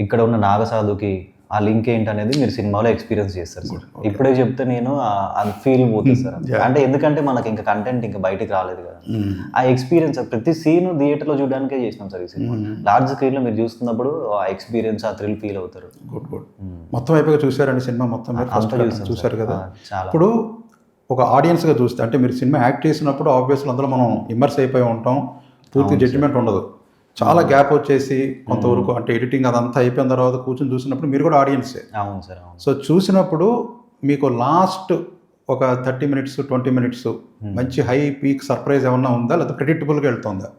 ఇక్కడ ఉన్న నాగసాధుకి ఆ లింక్ ఏంటనేది మీరు సినిమాలో ఎక్స్పీరియన్స్ చేస్తారు సార్. ఇప్పుడే చెప్తే నేను అది ఫీల్ పోతుంది సార్. అంటే ఎందుకంటే మనకి ఇంకా కంటెంట్ ఇంకా బయటికి రాలేదు కదా, ఆ ఎక్స్పీరియన్స్ ప్రతి సీన్ థియేటర్లో చూడడానికే చేసినాం సార్ ఈ సినిమా. లార్జ్ స్క్రీన్లో మీరు చూస్తున్నప్పుడు ఆ ఎక్స్పీరియన్స్, ఆ థ్రిల్ ఫీల్ అవుతారు. గుడ్. మొత్తం అయిపోయి చూసారండి సినిమా మొత్తం? చూసారు కదా. చాలా. ఇప్పుడు ఒక ఆడియన్స్గా చూస్తే అంటే మీరు సినిమా యాక్ట్ చేసినప్పుడు ఆబ్వియస్లీ అందులో మనం ఇమ్మర్స్ అయిపోయి ఉంటాం, పూర్తి జడ్జిమెంట్ ఉండదు, చాలా గ్యాప్ వచ్చేసి కొంతవరకు అంటే ఎడిటింగ్ అదంతా అయిపోయిన తర్వాత కూర్చొని చూసినప్పుడు మీరు కూడా ఆడియన్సే. అవును సార్. అవును. సో చూసినప్పుడు మీకు లాస్ట్ ఒక 30 minutes 20 minutes మంచి హై పీక్ సర్ప్రైజ్ ఏమన్నా ఉందా, లేకపోతే ప్రెడిక్టబుల్గా వెళ్తుందా?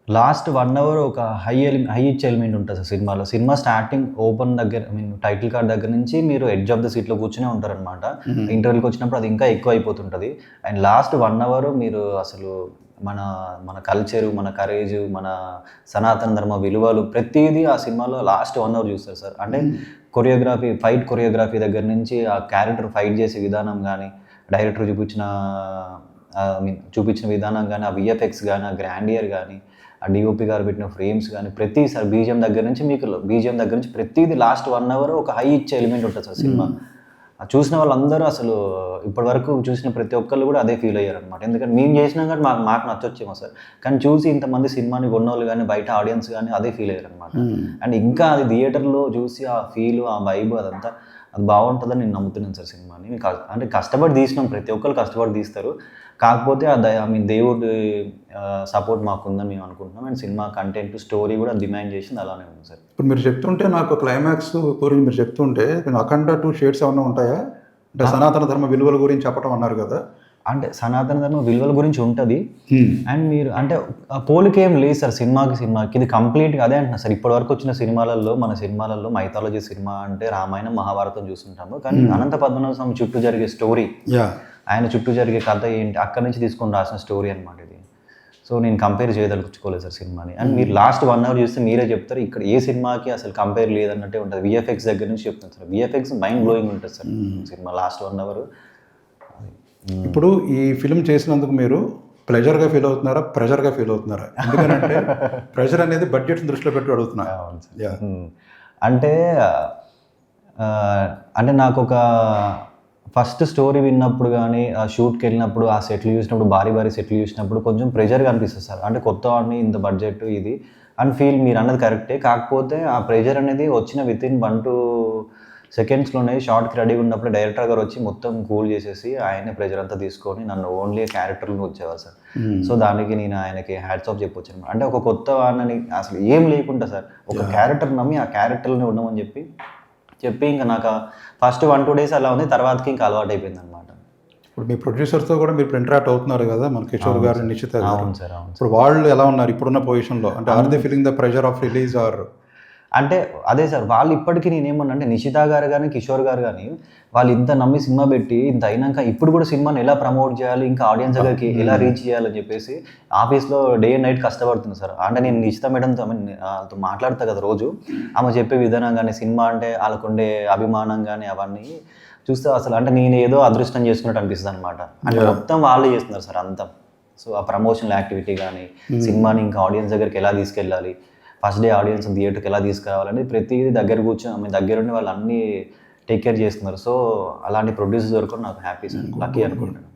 లాస్ట్ 1 hour ఒక హై ఇచ్చే ఎలిమెంట్ ఉంటుంది సార్ సినిమాలో. సినిమా స్టార్టింగ్ ఓపెన్ దగ్గర, ఐ మీన్ టైటిల్ కార్డ్ దగ్గర నుంచి మీరు ఎడ్జ్ ఆఫ్ ద సీట్లో కూర్చునే ఉంటారనమాట. ఇంటర్వ్యూకి వచ్చినప్పుడు అది ఇంకా ఎక్కువ అయిపోతుంటుంది. అండ్ లాస్ట్ 1 hour మీరు అసలు మన కల్చరు, మన కరేజు, మన సనాతన ధర్మ విలువలు ప్రతిదీ ఆ సినిమాలో లాస్ట్ 1 hour చూస్తారు సార్. అంటే కొరియోగ్రఫీ, ఫైట్ కొరియోగ్రఫీ దగ్గర నుంచి ఆ క్యారెక్టర్ ఫైట్ చేసే విధానం కానీ, డైరెక్టర్ చూపించిన విధానం కానీ, ఆ విఎఫ్ఎక్స్ కానీ, ఆ గ్రాండియర్ కానీ, ఆ డిఓపి గారు పెట్టిన ఫ్రేమ్స్ కానీ, ప్రతిసారి బీజిఎం దగ్గర నుంచి ప్రతిదీ లాస్ట్ 1 hour ఒక హై ఇచ్చే ఎలిమెంట్ ఉంటుంది సార్ సినిమా. చూసిన వాళ్ళందరూ అసలు ఇప్పటి వరకు చూసిన ప్రతి ఒక్కళ్ళు కూడా అదే ఫీల్ అయ్యారు అనమాట. ఎందుకంటే మేము చేసినా కానీ మాకు నచ్చొచ్చేమో సార్, కానీ చూసి ఇంతమంది సినిమాని కొన్నోళ్ళు కానీ, బయట ఆడియన్స్ కానీ అదే ఫీల్ అయ్యారు అనమాట. అండ్ ఇంకా అది థియేటర్లో చూసి ఆ ఫీల్, ఆ వైబ్ అదంతా అది బాగుంటుందని నేను నమ్ముతున్నాను సార్ సినిమాని. అంటే కష్టపడి తీసినాం, ప్రతి ఒక్కరు కష్టపడి తీస్తారు, కాకపోతే దేవుడి సపోర్ట్ మాకుందని మేము అనుకుంటున్నాం. అండ్ సినిమా కంటెంట్, స్టోరీ కూడా డిమాండ్ చేసింది అలానే ఉంది సార్. ఇప్పుడు మీరు చెప్తుంటే నాకు క్లైమాక్స్ గురించి మీరు చెప్తుంటే అఖండ 2 షేడ్స్ ఏమైనా ఉంటాయా? అంటే సనాతన ధర్మ విలువల గురించి చెప్పడం అన్నారు కదా. అంటే సనాతన ధర్మ విలువల గురించి ఉంటుంది. అండ్ మీరు అంటే పోలిక ఏం లేదు సార్ సినిమాకి ఇది కంప్లీట్గా అదే అంటున్నా సార్. ఇప్పటి వరకు వచ్చిన మన సినిమాలలో మైథాలజీ సినిమా అంటే రామాయణం, మహాభారతం చూస్తుంటాము, కానీ అనంత పద్మనాభ స్వామి చుట్టూ జరిగే స్టోరీ, ఆయన చుట్టూ జరిగే కథ ఏంటి, అక్కడి నుంచి తీసుకొని రాసిన స్టోరీ అనమాట ఇది. సో నేను కంపేర్ చేయదలుచుకోలేదు సార్ సినిమాని. అండ్ మీరు లాస్ట్ 1 hour చూస్తే మీరే చెప్తారు ఇక్కడ ఏ సినిమాకి అసలు కంపేర్ లేదన్నట్టే ఉంటుంది. విఎఫ్ఎక్స్ దగ్గర నుంచి చెప్తాను సార్, విఎఫ్ఎక్స్ మైండ్ బ్లోయింగ్ ఉంటుంది సార్ సినిమా లాస్ట్ 1 hour. ఇప్పుడు ఈ ఫిల్మ్ చేసినందుకు మీరు ప్లెజర్గా ఫీల్ అవుతున్నారా, ప్రెషర్గా ఫీల్ అవుతున్నారా? ఎందుకంటే ప్రెషర్ అనేది బడ్జెట్ దృష్టిలో పెట్టి అడుగుతున్నా. అంటే నాకు ఒక ఫస్ట్ స్టోరీ విన్నప్పుడు కానీ, ఆ షూట్కి వెళ్ళినప్పుడు, ఆ సెట్లు చూసినప్పుడు, భారీ సెట్లు చూసినప్పుడు కొంచెం ప్రెషర్గా అనిపిస్తుంది సార్. అంటే కొత్త వాడిని, ఇంత బడ్జెట్ ఇది అని ఫీల్, మీరు అన్నది కరెక్టే. కాకపోతే ఆ ప్రెషర్ అనేది వచ్చిన వితిన్ 1-2 secondsలోనే షార్ట్కి రెడీగా ఉన్నప్పుడు డైరెక్టర్ గారు వచ్చి మొత్తం కూల్ చేసేసి ఆయనే ప్రెషర్ అంతా తీసుకొని నన్ను ఓన్లీ క్యారెక్టర్లో వచ్చేవారు సార్. సో దానికి నేను ఆయనకి హ్యాట్స్ ఆఫ్ చెప్పొచ్చు అనమాట. అంటే ఒక కొత్త వాడిని అసలు ఏం లేకుండా సార్, ఒక క్యారెక్టర్ నమ్మి ఆ క్యారెక్టర్లోనే ఉండమని చెప్పి ఇంకా నాకు ఫస్ట్ 1-2 days అలా ఉంది, తర్వాతకి ఇంకా అలవాటు అయిపోయింది అనమాట. ఇప్పుడు మీ ప్రొడ్యూసర్స్తో కూడా మీరు ఇంటరాక్ట్ అవుతున్నారు కదా, మన కిషోర్ గారు, నిశ్చిత గారు. అవును సార్. అవును. ఇప్పుడు వాళ్ళు ఎలా ఉన్నారు ఇప్పుడున్న పొజిషన్లో? అంటే are they feeling the pressure of release are? అంటే అదే సార్, వాళ్ళు ఇప్పటికీ నేనేమన్నా అంటే నిషిత గారు కానీ, కిషోర్ గారు కానీ, వాళ్ళు ఇంత నమ్మి సినిమా పెట్టి ఇంత అయినాక ఇప్పుడు కూడా సినిమాని ఎలా ప్రమోట్ చేయాలి, ఇంకా ఆడియన్స్ దగ్గరికి ఎలా రీచ్ చేయాలని చెప్పేసి ఆఫీస్లో డే అండ్ నైట్ కష్టపడుతుంది సార్. అంటే నేను నిషిత మేడంతో వాళ్ళతో మాట్లాడతా కదా రోజు, ఆమె చెప్పే విధానం కానీ, సినిమా అంటే వాళ్ళకుండే అభిమానం కానీ, అవన్నీ చూస్తే అసలు అంటే నేను ఏదో అదృష్టం చేసుకున్నట్టు అనిపిస్తుంది అనమాట. అంటే మొత్తం వాళ్ళు చేస్తున్నారు సార్ అంతా. సో ఆ ప్రమోషనల్ యాక్టివిటీ కానీ, సినిమాని ఇంకా ఆడియన్స్ దగ్గరికి ఎలా తీసుకెళ్ళాలి, ఫస్ట్ డే ఆడియన్స్ థియేటర్కి ఎలా తీసుకురావాలని ప్రతిదీ దగ్గర కూర్చొని దగ్గరుండి వాళ్ళు అన్నీ టేక్ కేర్ చేస్తున్నారు. సో అలాంటి ప్రొడ్యూసర్స్ దొరకడం నాకు హ్యాపీ సార్, లక్కీ అనుకుంటాను.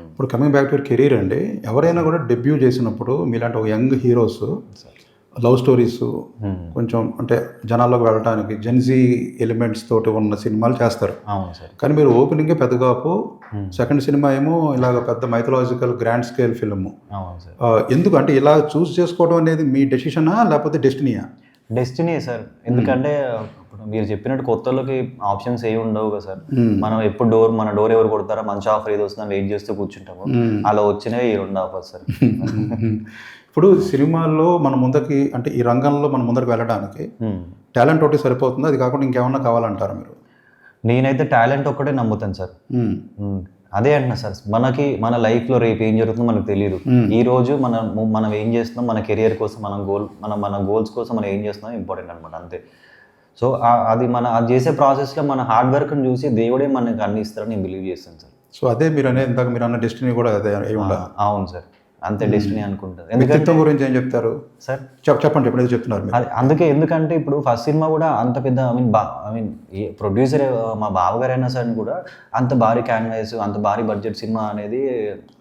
ఇప్పుడు coming back to your career అండి, ఎవరైనా కూడా డెబ్యూ చేసినప్పుడు మీలాంటి ఒక యంగ్ హీరోస్ లవ్ స్టోరీస్ కొంచెం అంటే జనాల్లోకి వెళ్ళడానికి జెన్జీ ఎలిమెంట్స్ తోటి ఉన్న సినిమాలు చేస్తారు. అవును సార్. కానీ మీరు ఓపెనింగే పెద్దగాపు, సెకండ్ సినిమా ఏమో ఇలాగ పెద్ద మైథలాజికల్ గ్రాండ్ స్కేల్ ఫిల్మ్. అవును సార్. ఎందుకు అంటే ఇలా చూస్ చేసుకోవడం అనేది మీ డెసిషనా లేకపోతే డెస్టినీయా? Destiny sir. ఎందుకంటే ఇప్పుడు మీరు చెప్పినట్టు కొత్తలోకి ఆప్షన్స్ ఏమి ఉండవు కదా సార్. మనం ఎప్పుడు మన డోర్ ఎవరు కొడతారా, మంచి ఆఫర్ ఏది వస్తుందని వెయిట్ చేస్తూ కూర్చుంటాము. అలా వచ్చినవి ఈ 2 ఆఫర్స్ సార్. ఇప్పుడు సినిమాల్లో మన ముందరికి అంటే ఈ రంగంలో మన ముందరికి వెళ్ళడానికి టాలెంట్ ఒకటి సరిపోతుంది, అది కాకుండా ఇంకేమన్నా కావాలంటారా మీరు? నేనైతే టాలెంట్ ఒక్కటే నమ్ముతాను సార్. అదే అంటున్నా సార్, మన లైఫ్లో రేపు ఏం జరుగుతుందో మనకు తెలియదు. ఈ రోజు మనం ఏం చేస్తున్నాం, మన కెరియర్ కోసం, మన గోల్స్ కోసం మనం ఏం చేస్తున్నాం ఇంపార్టెంట్ అనమాట, అంతే. సో అది చేసే ప్రాసెస్లో మన హార్డ్ వర్క్ని చూసి దేవుడే మనకి అన్ని ఇస్తారని నేను బిలీవ్ చేస్తాను సార్. సో అదే మీరు ఇందాక మీరు అన్న డెస్టినీ కూడా అదే అయి ఉండాలి. అవును సార్. అంతే డెస్టినీ అనుకుంటారు. ఎందుకంటే వ్యక్తిత్వం గురించి ఏం చెప్తారు సార్ చెప్పండి చెప్పండి చెప్తున్నారు మీరు. అది అందుకే ఎందుకంటే ఇప్పుడు ఫస్ట్ సినిమా కూడా అంత పెద్ద ఐ మీన్ ప్రొడ్యూసర్ మా బావగారు అయినా సరే కూడా అంత భారీ క్యాన్వాస్ అంత భారీ బడ్జెట్ సినిమా అనేది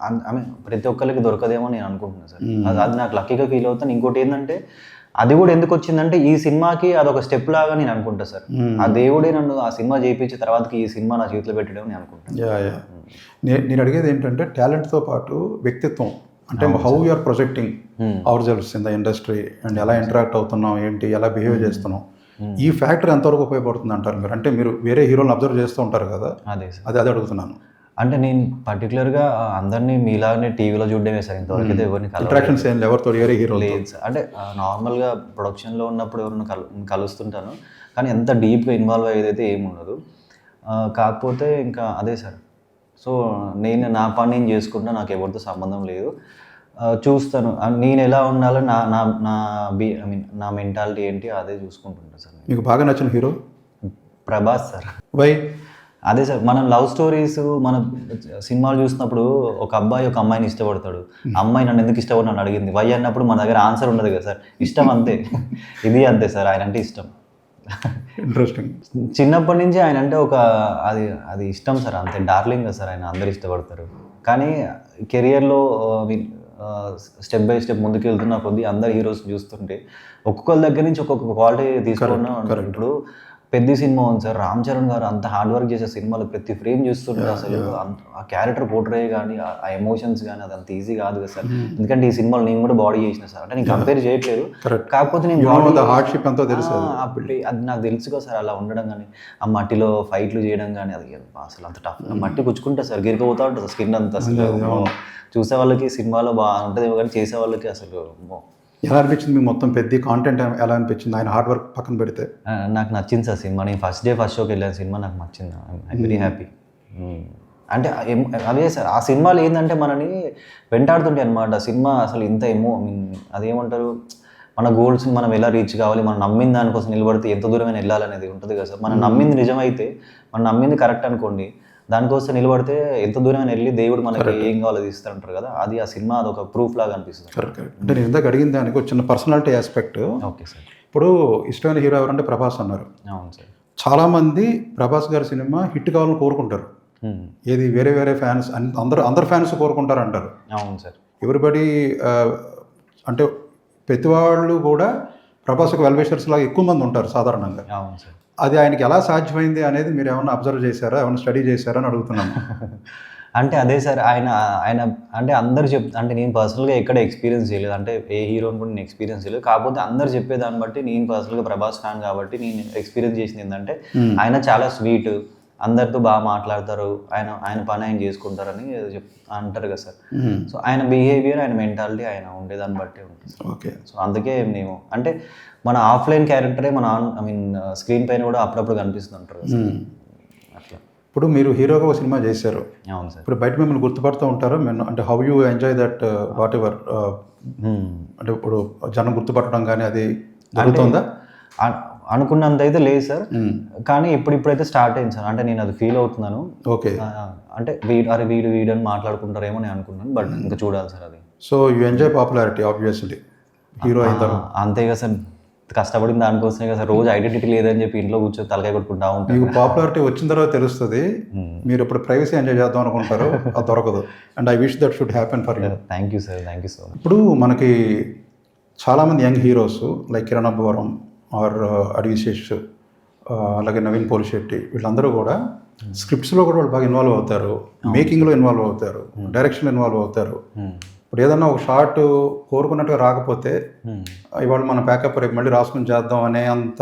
ఐ మీన్ ప్రతి ఒక్కరికి దొరకదేమో నేను అనుకుంటున్నాను సార్. అది నాకు లక్కీగా ఫీల్ అవుతాను. ఇంకోటి ఏంటంటే అది కూడా ఎందుకు వచ్చిందంటే ఈ సినిమాకి అదొక స్టెప్ లాగా నేను అనుకుంటా సార్. ఆ దేవుడే నన్ను ఆ సినిమా చేయించిన తర్వాతకి ఈ సినిమా నా చేతిలో పెట్టడం నేను అనుకుంటాను. యా నేను అడిగేది ఏంటంటే టాలెంట్తో పాటు వ్యక్తిత్వం అంటే how you're projecting our selfs in the industry and ఎలా ఇంటరాక్ట్ అవుతున్నాం ఏంటి ఎలా బిహేవ్ చేస్తున్నాం ఈ ఫ్యాక్టర్ ఎంతవరకు ఉపయోగపడుతుంది అంటారు మీరు? అంటే మీరు వేరే హీరోలను అబ్జర్వ్ చేస్తూ ఉంటారు కదా, అదే సార్ అదే అడుగుతున్నాను. అంటే నేను పర్టికులర్గా అందరినీ మీలాగానే టీవీలో చూడడమే సార్. ఇంతవరకు అయితే ఎవరిని ఇంటరాక్షన్స్ ఏం ఎవరితో వేరే హీరో లేదు సార్. అంటే నార్మల్గా ప్రొడక్షన్లో ఉన్నప్పుడు ఎవరైనా కలుస్తుంటాను, కానీ ఎంత డీప్గా ఇన్వాల్వ్ అయ్యేదైతే ఏముండదు. కాకపోతే ఇంకా అదే సార్. సో నేను నా పని నేను చేసుకుంటా, నాకు ఎవరితో సంబంధం లేదు. చూస్తాను నేను ఎలా ఉండాలో నా నా నా ఐ మీన్ నా మెంటాలిటీ ఏంటి అదే చూసుకుంటుంటా సార్. మీకు బాగా నచ్చిన హీరో ప్రభాస్ సార్. వై? అదే సార్, మనం లవ్ స్టోరీస్ మన సినిమాలు చూసినప్పుడు ఒక అబ్బాయి ఒక అమ్మాయిని ఇష్టపడతాడు. అమ్మాయి నన్ను ఎందుకు ఇష్టపడి నన్ను అడిగింది వై అన్నప్పుడు మన దగ్గర ఆన్సర్ ఉండదు కదా సార్. ఇష్టం అంతే. ఇది అంతే సార్, ఆయన అంటే ఇష్టం. ఇంట్రెస్టింగ్. చిన్నప్పటి నుంచి ఆయన అంటే ఒక అది అది ఇష్టం సార్, అంతే. డార్లింగ్ కదా సార్, ఆయన అందరు ఇష్టపడతారు. కానీ కెరియర్లో స్టెప్ బై స్టెప్ ముందుకు వెళ్తున్న కొద్దీ అందరు హీరోస్ చూస్తుంటే ఒక్కొక్కరి దగ్గర నుంచి ఒక్కొక్క క్వాలిటీ తీసుకున్నా. ఇప్పుడు పెద్ద సినిమా ఉంది సార్, రామ్ చరణ్ గారు అంత హార్డ్ వర్క్ చేసే సినిమాలు ప్రతి ఫ్రేమ్ చూస్తుంటే అసలు ఆ క్యారెక్టర్ పోర్ట్రే కానీ ఆ ఎమోషన్స్ కానీ అది అంత ఈజీ కాదు కదా సార్. ఎందుకంటే ఈ సినిమాలు నేను కూడా బాడీ చేసిన సార్, అంటే నేను కంపేర్ చేయట్లేదు. కాకపోతే నేను హార్డ్షిప్ ఎంతో తెలుసు, అది నాకు తెలుసు కదా సార్. అలా ఉండడం కానీ ఆ మట్టిలో ఫైట్లు చేయడం కానీ అది అసలు అంత టఫ్. మట్టి గుచ్చుకుంటా సార్, గిరికపోతా ఉంటుంది స్కిన్ అంతా. అసలు చూసే వాళ్ళకి సినిమాలో బాగా ఉంటుంది కానీ చేసే వాళ్ళకి అసలు ఎలా అనిపించింది మీకు? మొత్తం పెద్ద కాంటెంట్ ఎలా అనిపించింది ఆయన హార్డ్ వర్క్ పక్కన పెడితే? నాకు నచ్చింది సార్ సినిమా. నేను ఫస్ట్ షోకి వెళ్ళాను, సినిమా నాకు నచ్చింది. I very happy. అంటే అదే సార్, ఆ సినిమాలు ఏంటంటే మనని వెంటాడుతుంటాయి అనమాట. సినిమా అసలు ఇంత అదేమంటారు, మన గోల్స్ని మనం ఎలా రీచ్ కావాలి, మనం నమ్మిన దానికోసం నిలబడితే ఎంత దూరమైనా వెళ్ళాలనేది ఉంటుంది కదా సార్. మనం నమ్మింది నిజమైతే, మనం నమ్మింది కరెక్ట్ అనుకోండి, దానికోసం నిలబడితే ఎంత దూరమైన వెళ్ళి దేవుడు మనకి ఏం కావాలో అది ఇస్తారంటారు కదా. అది ఆ సినిమా అదొక ప్రూఫ్ లాగా అనిపిస్తుంది. కరెక్ట్. అంటే నేను ఇందాక అడిగిన దానికి ఒక చిన్న పర్సనాలిటీ ఆస్పెక్ట్. Okay sir. ఇప్పుడు ఇష్టమైన హీరో ఎవరంటే ప్రభాస్ అన్నారు. అవును సార్. చాలామంది ప్రభాస్ గారి సినిమా హిట్ కావాలని కోరుకుంటారు. ఏది వేరే వేరే ఫ్యాన్స్ అందరు ఫ్యాన్స్ కోరుకుంటారు అంటారు. అవును సార్. ఎవ్రీబడి అంటే ప్రతి వాళ్ళు కూడా ప్రభాస్కి వెల్విషర్స్ లాగా ఎక్కువ మంది ఉంటారు సాధారణంగా. అవును సార్. అది ఆయనకి ఎలా సాధ్యమైంది అనేది మీరు ఏమన్నా అబ్జర్వ్ చేశారా, ఏమైనా స్టడీ చేశారా అని అడుగుతున్నాను. అంటే అదే సార్, ఆయన అంటే అందరు అంటే నేను పర్సనల్గా ఎక్కడ ఎక్స్పీరియన్స్ చేయలేదు, అంటే ఏ హీరోని కూడా నేను ఎక్స్పీరియన్స్ చేయలేదు. కాకపోతే అందరు చెప్పేదాన్ని బట్టి నేను పర్సనల్గా ప్రభాస్ ఫ్యాన్ కాబట్టి నేను ఎక్స్పీరియన్స్ చేసింది ఏంటంటే ఆయన చాలా స్వీట్, అందరితో బాగా మాట్లాడతారు, ఆయన పని ఆయన చేసుకుంటారని అంటారు కదా సార్. సో ఆయన బిహేవియర్, ఆయన మెంటాలిటీ, ఆయన ఉండేదాన్ని బట్టి ఉంటుంది. ఓకే. సో అందుకే మేము అంటే మన ఆఫ్లైన్ క్యారెక్టరే మన ఐ మీన్ స్క్రీన్ పైన కూడా అప్పుడప్పుడు కనిపిస్తుంటారు కదా సార్. అట్లా. ఇప్పుడు మీరు హీరోగా ఒక సినిమా చేశారు. అవును సార్. ఇప్పుడు బయట మిమ్మల్ని గుర్తుపడుతూ ఉంటారు అంటే how you enjoy that what ever, అంటే ఇప్పుడు జనం గుర్తుపట్టడం కానీ అది జరుగుతుందా? అనుకున్నంత అయితే లేదు సార్, కానీ ఇప్పుడైతే స్టార్ట్ అయింది సార్. అంటే నేను అది ఫీల్ అవుతున్నాను. ఓకే. అంటే వీడు అని మాట్లాడుకుంటారేమో నేను అనుకున్నాను, బట్ ఇంకా చూడాలి సార్ అది. So you enjoy popularity obviously hero అయిన తర్వాత. అంతే కదా సార్, కష్టపడిన దానికోసమే కదా సార్. రోజు ఐడెంటిటీ లేదని చెప్పి ఇంట్లో కూర్చొని తలకాయ కొట్టుకుంటా ఉంటాను. మీకు పాపులారిటీ వచ్చిన తర్వాత తెలుస్తుంది, మీరు ఇప్పుడు ప్రైవసీ ఎంజాయ్ చేద్దాం అనుకుంటారు, అది దొరకదు. And I wish that should happen for you. Thank you sir, thank you so much. ఇప్పుడు మనకి చాలామంది young heroes like Kiran Abbavaram are Adivi Sesh, అలాగే నవీన్ పోలిశెట్టి, వీళ్ళందరూ కూడా స్క్రిప్ట్స్లో కూడా వాళ్ళు బాగా ఇన్వాల్వ్ అవుతారు, మేకింగ్లో ఇన్వాల్వ్ అవుతారు, డైరెక్షన్లో ఇన్వాల్వ్ అవుతారు. ఇప్పుడు ఏదన్నా ఒక షార్ట్ కోరుకున్నట్టుగా రాకపోతే ఇవాళ మనం ప్యాకప్ రేపు మళ్ళీ రాసుకుని చేద్దాం అనే అంత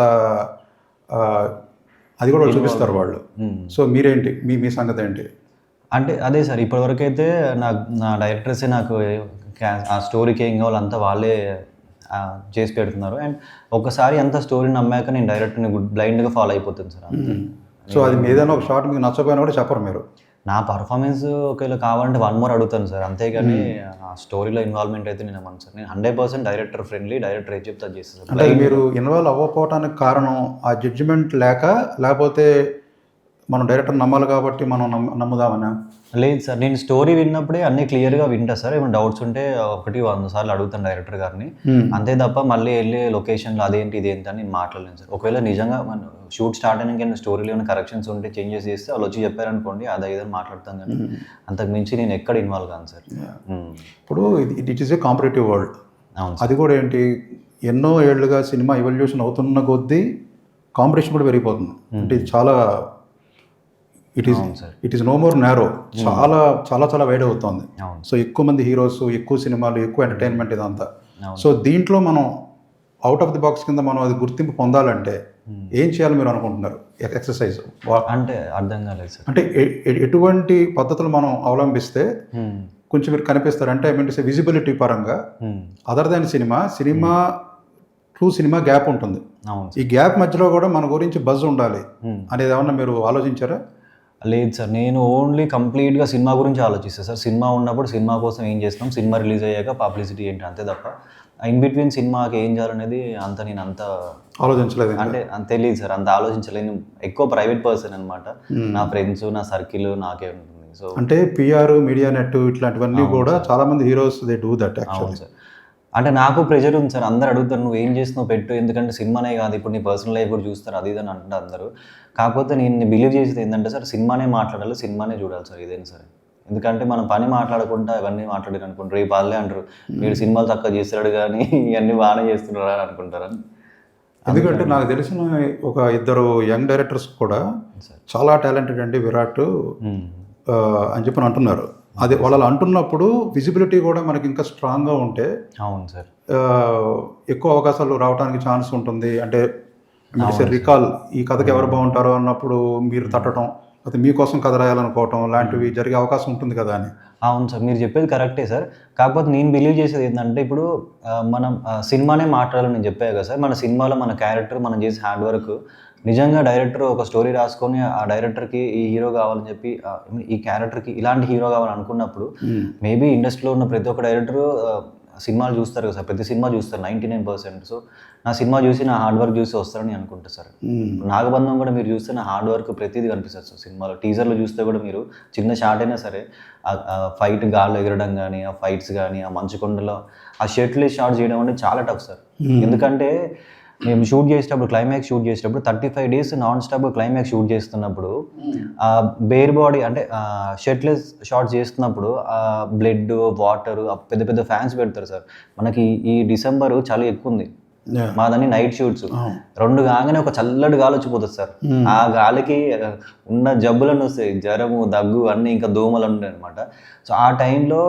అది కూడా వాళ్ళు చూపిస్తారు వాళ్ళు. సో మీరేంటి, మీ సంగతి ఏంటి? అంటే అదే సార్, ఇప్పటివరకు అయితే నా డైరెక్టర్సే నాకు ఆ స్టోరీకి ఏం కావాలో అంతా వాళ్ళే చేసి పెడుతున్నారు. అండ్ ఒకసారి అంత స్టోరీ నమ్మాక నేను డైరెక్ట్ని బ్లైండ్గా ఫాలో అయిపోతుంది సార్. సో అది ఏదైనా ఒక షార్ట్ మీకు నచ్చపోయినా కూడా చెప్పరు మీరు? నా పర్ఫార్మెన్స్ ఒకవేళ కావాలంటే 1 more అడుగుతాను సార్, అంతేగాని ఆ స్టోరీలో ఇన్వాల్వ్మెంట్ అయితే నేను అమ్మను సార్. నేను 100% డైరెక్టర్ ఫ్రెండ్లీ, డైరెక్టర్ ఏం చెప్తా చేస్తాను సార్. అంటే మీరు ఇన్వాల్వ్ అవ్వకపోవడానికి కారణం ఆ జడ్జిమెంట్ లేకపోతే మనం డైరెక్టర్ నమ్మాలి కాబట్టి మనం నమ్ముదామనా? లేదు సార్, నేను స్టోరీ విన్నప్పుడే అన్నీ క్లియర్గా వింటా సార్. ఏమైనా డౌట్స్ ఉంటే 100 సార్లు అడుగుతాను డైరెక్టర్ గారిని. అంతే తప్ప మళ్ళీ వెళ్ళి లొకేషన్లో అదేంటి ఇదేంటి అని నేను మాట్లాడలేను సార్. ఒకవేళ నిజంగా మన షూట్ స్టార్ట్ అయినాక స్టోరీలో ఏమైనా కరెక్షన్స్ ఉంటే చేంజెస్ చేస్తే వాళ్ళు వచ్చి చెప్పారనుకోండి, అది ఏదైనా మాట్లాడతాను కానీ అంతకు మించి నేను ఎక్కడ ఇన్వాల్వ్ కాను సార్. ఇప్పుడు it is a competitive world. అవును అది కూడా ఏంటి, ఎన్నో ఏళ్ళుగా సినిమా ఎవల్యూషన్ అవుతున్న కొద్దీ కాంపిటీషన్ కూడా పెరిగిపోతుంది. అంటే ఇది చాలా it is no more narrow, చాలా చాలా చాలా వైడ్ అవుతుంది. సో ఎక్కువ మంది హీరోస్, ఎక్కువ సినిమాలు, ఎక్కువ ఎంటర్టైన్మెంట్ ఇదంతా. సో దీంట్లో మనం అవుట్ ఆఫ్ ది బాక్స్ కింద మనం అది గుర్తింపు పొందాలంటే ఏం చేయాలి మీరు అనుకుంటున్నారు? ఎక్సర్సైజ్ అంటే అర్థం కాలేదు సార్. అంటే ఎటువంటి పద్ధతులు మనం అవలంబిస్తే కొంచెం మీరు కనిపిస్తారు? అంటే I mean to say visibility పరంగా other than cinema to cinema gap ఉంటుంది. ఈ గ్యాప్ మధ్యలో కూడా మన గురించి బజ్ ఉండాలి అనేది ఏమన్నా మీరు ఆలోచించారా? లేదు సార్, నేను ఓన్లీ కంప్లీట్గా సినిమా గురించి ఆలోచిస్తాను సార్. సినిమా ఉన్నప్పుడు సినిమా కోసం ఏం చేస్తాం, సినిమా రిలీజ్ అయ్యాక పబ్లిసిటీ ఏంటి, అంతే తప్ప ఇన్ బిట్వీన్ సినిమాకి ఏం చేయాలనేది నేను అంత ఆలోచించలేదు. అంటే అంత తెలియదు సార్, అంత ఆలోచించలేదు. ఎక్కువ ప్రైవేట్ పర్సన్ అనమాట. నా ఫ్రెండ్స్, నా సర్కిల్ నాకే ఉంటుంది. సో అంటే పిఆర్, మీడియా నెట్ ఇట్లాంటివన్నీ కూడా చాలా మంది heroes they do that actually. Sir అంటే నాకు ప్రెషర్ ఉంది సార్. అందరు అడుగుతారు నువ్వు ఏం చేస్తున్నావు పెట్టు, ఎందుకంటే సినిమానే కాదు ఇప్పుడు నీ పర్సనల్ లైఫ్ కూడా చూస్తారు అది ఇదని అంటారు అందరూ. కాకపోతే నేను బిలీవ్ చేసేది ఏంటంటే సార్, సినిమానే మాట్లాడాలి, సినిమానే చూడాలి సార్ ఏదైనా సరే. ఎందుకంటే మనం పని మాట్లాడకుండా ఇవన్నీ మాట్లాడారు అనుకుంటారు, రేపు వాళ్ళే అంటారు వీడు సినిమాలు తక్కువ చేస్తాడు కానీ ఇవన్నీ బాగానే చేస్తున్నాడు అని అనుకుంటారని. ఎందుకంటే నాకు తెలిసిన ఒక ఇద్దరు యంగ్ డైరెక్టర్స్ కూడా చాలా టాలెంటెడ్ అండి విరాట్ అని చెప్పి అంటున్నారు. అది వాళ్ళు అంటున్నప్పుడు విజిబిలిటీ కూడా మనకి ఇంకా స్ట్రాంగ్గా ఉంటే అవును సార్ ఎక్కువ అవకాశాలు రావడానికి ఛాన్స్ ఉంటుంది. అంటే రికాల్ ఈ కథకి ఎవరు బాగుంటారో అన్నప్పుడు మీరు తట్టడం, అయితే మీకోసం కథ రాయాలనుకోవటం లాంటివి జరిగే అవకాశం ఉంటుంది కదా అని. అవును సార్, మీరు చెప్పేది కరెక్టే సార్. కాకపోతే నేను బిలీవ్ చేసేది ఏంటంటే ఇప్పుడు మనం సినిమానే మాట్లాడాలని నేను చెప్పాను కదా సార్. మన సినిమాలో మన క్యారెక్టర్, మనం చేసే హార్డ్ వర్క్, నిజంగా డైరెక్టర్ ఒక స్టోరీ రాసుకొని ఆ డైరెక్టర్కి ఈ హీరో కావాలని చెప్పి ఈ క్యారెక్టర్కి ఇలాంటి హీరో కావాలని అనుకున్నప్పుడు మేబీ ఇండస్ట్రీలో ఉన్న ప్రతి ఒక్క డైరెక్టరు సినిమాలు చూస్తారు కదా సార్, ప్రతి సినిమా చూస్తారు 99%. సో నా సినిమా చూసి నా హార్డ్ వర్క్ చూసి వస్తారని అనుకుంటా సార్. నాగబంధం కూడా మీరు చూస్తే నా హార్డ్ వర్క్ ప్రతిదీ కనిపిస్తుంది సార్ సినిమాలో. టీజర్లో చూస్తే కూడా మీరు చిన్న షార్ట్ అయినా సరే ఆ ఫైట్ గాల్లో ఎగరడం కానీ, ఆ ఫైట్స్ కానీ, ఆ మంచుకొండలో ఆ షర్ట్లెస్ షాట్ చేయడం అంటే చాలా టఫ్ సార్. ఎందుకంటే మేము షూట్ చేసేటప్పుడు, క్లైమాక్స్ షూట్ చేసేటప్పుడు 35 days non stop climax shoot చేస్తున్నప్పుడు బేర్ బాడీ అంటే షర్ట్లెస్ షాట్స్ చేస్తున్నప్పుడు బ్లడ్, వాటర్, పెద్ద పెద్ద ఫ్యాన్స్ పెడతారు సార్. మనకి ఈ డిసెంబర్ చలి ఎక్కువ ఉంది, మాదని నైట్ షూట్స్ 2 కాగానే ఒక చల్లటి గాలి వచ్చిపోతుంది సార్. ఆ గాలికి ఉన్న జబ్బులను వస్తాయి, జ్వరము, దగ్గు అన్నీ, ఇంకా దోమలు ఉంటాయి అనమాట. సో ఆ టైంలో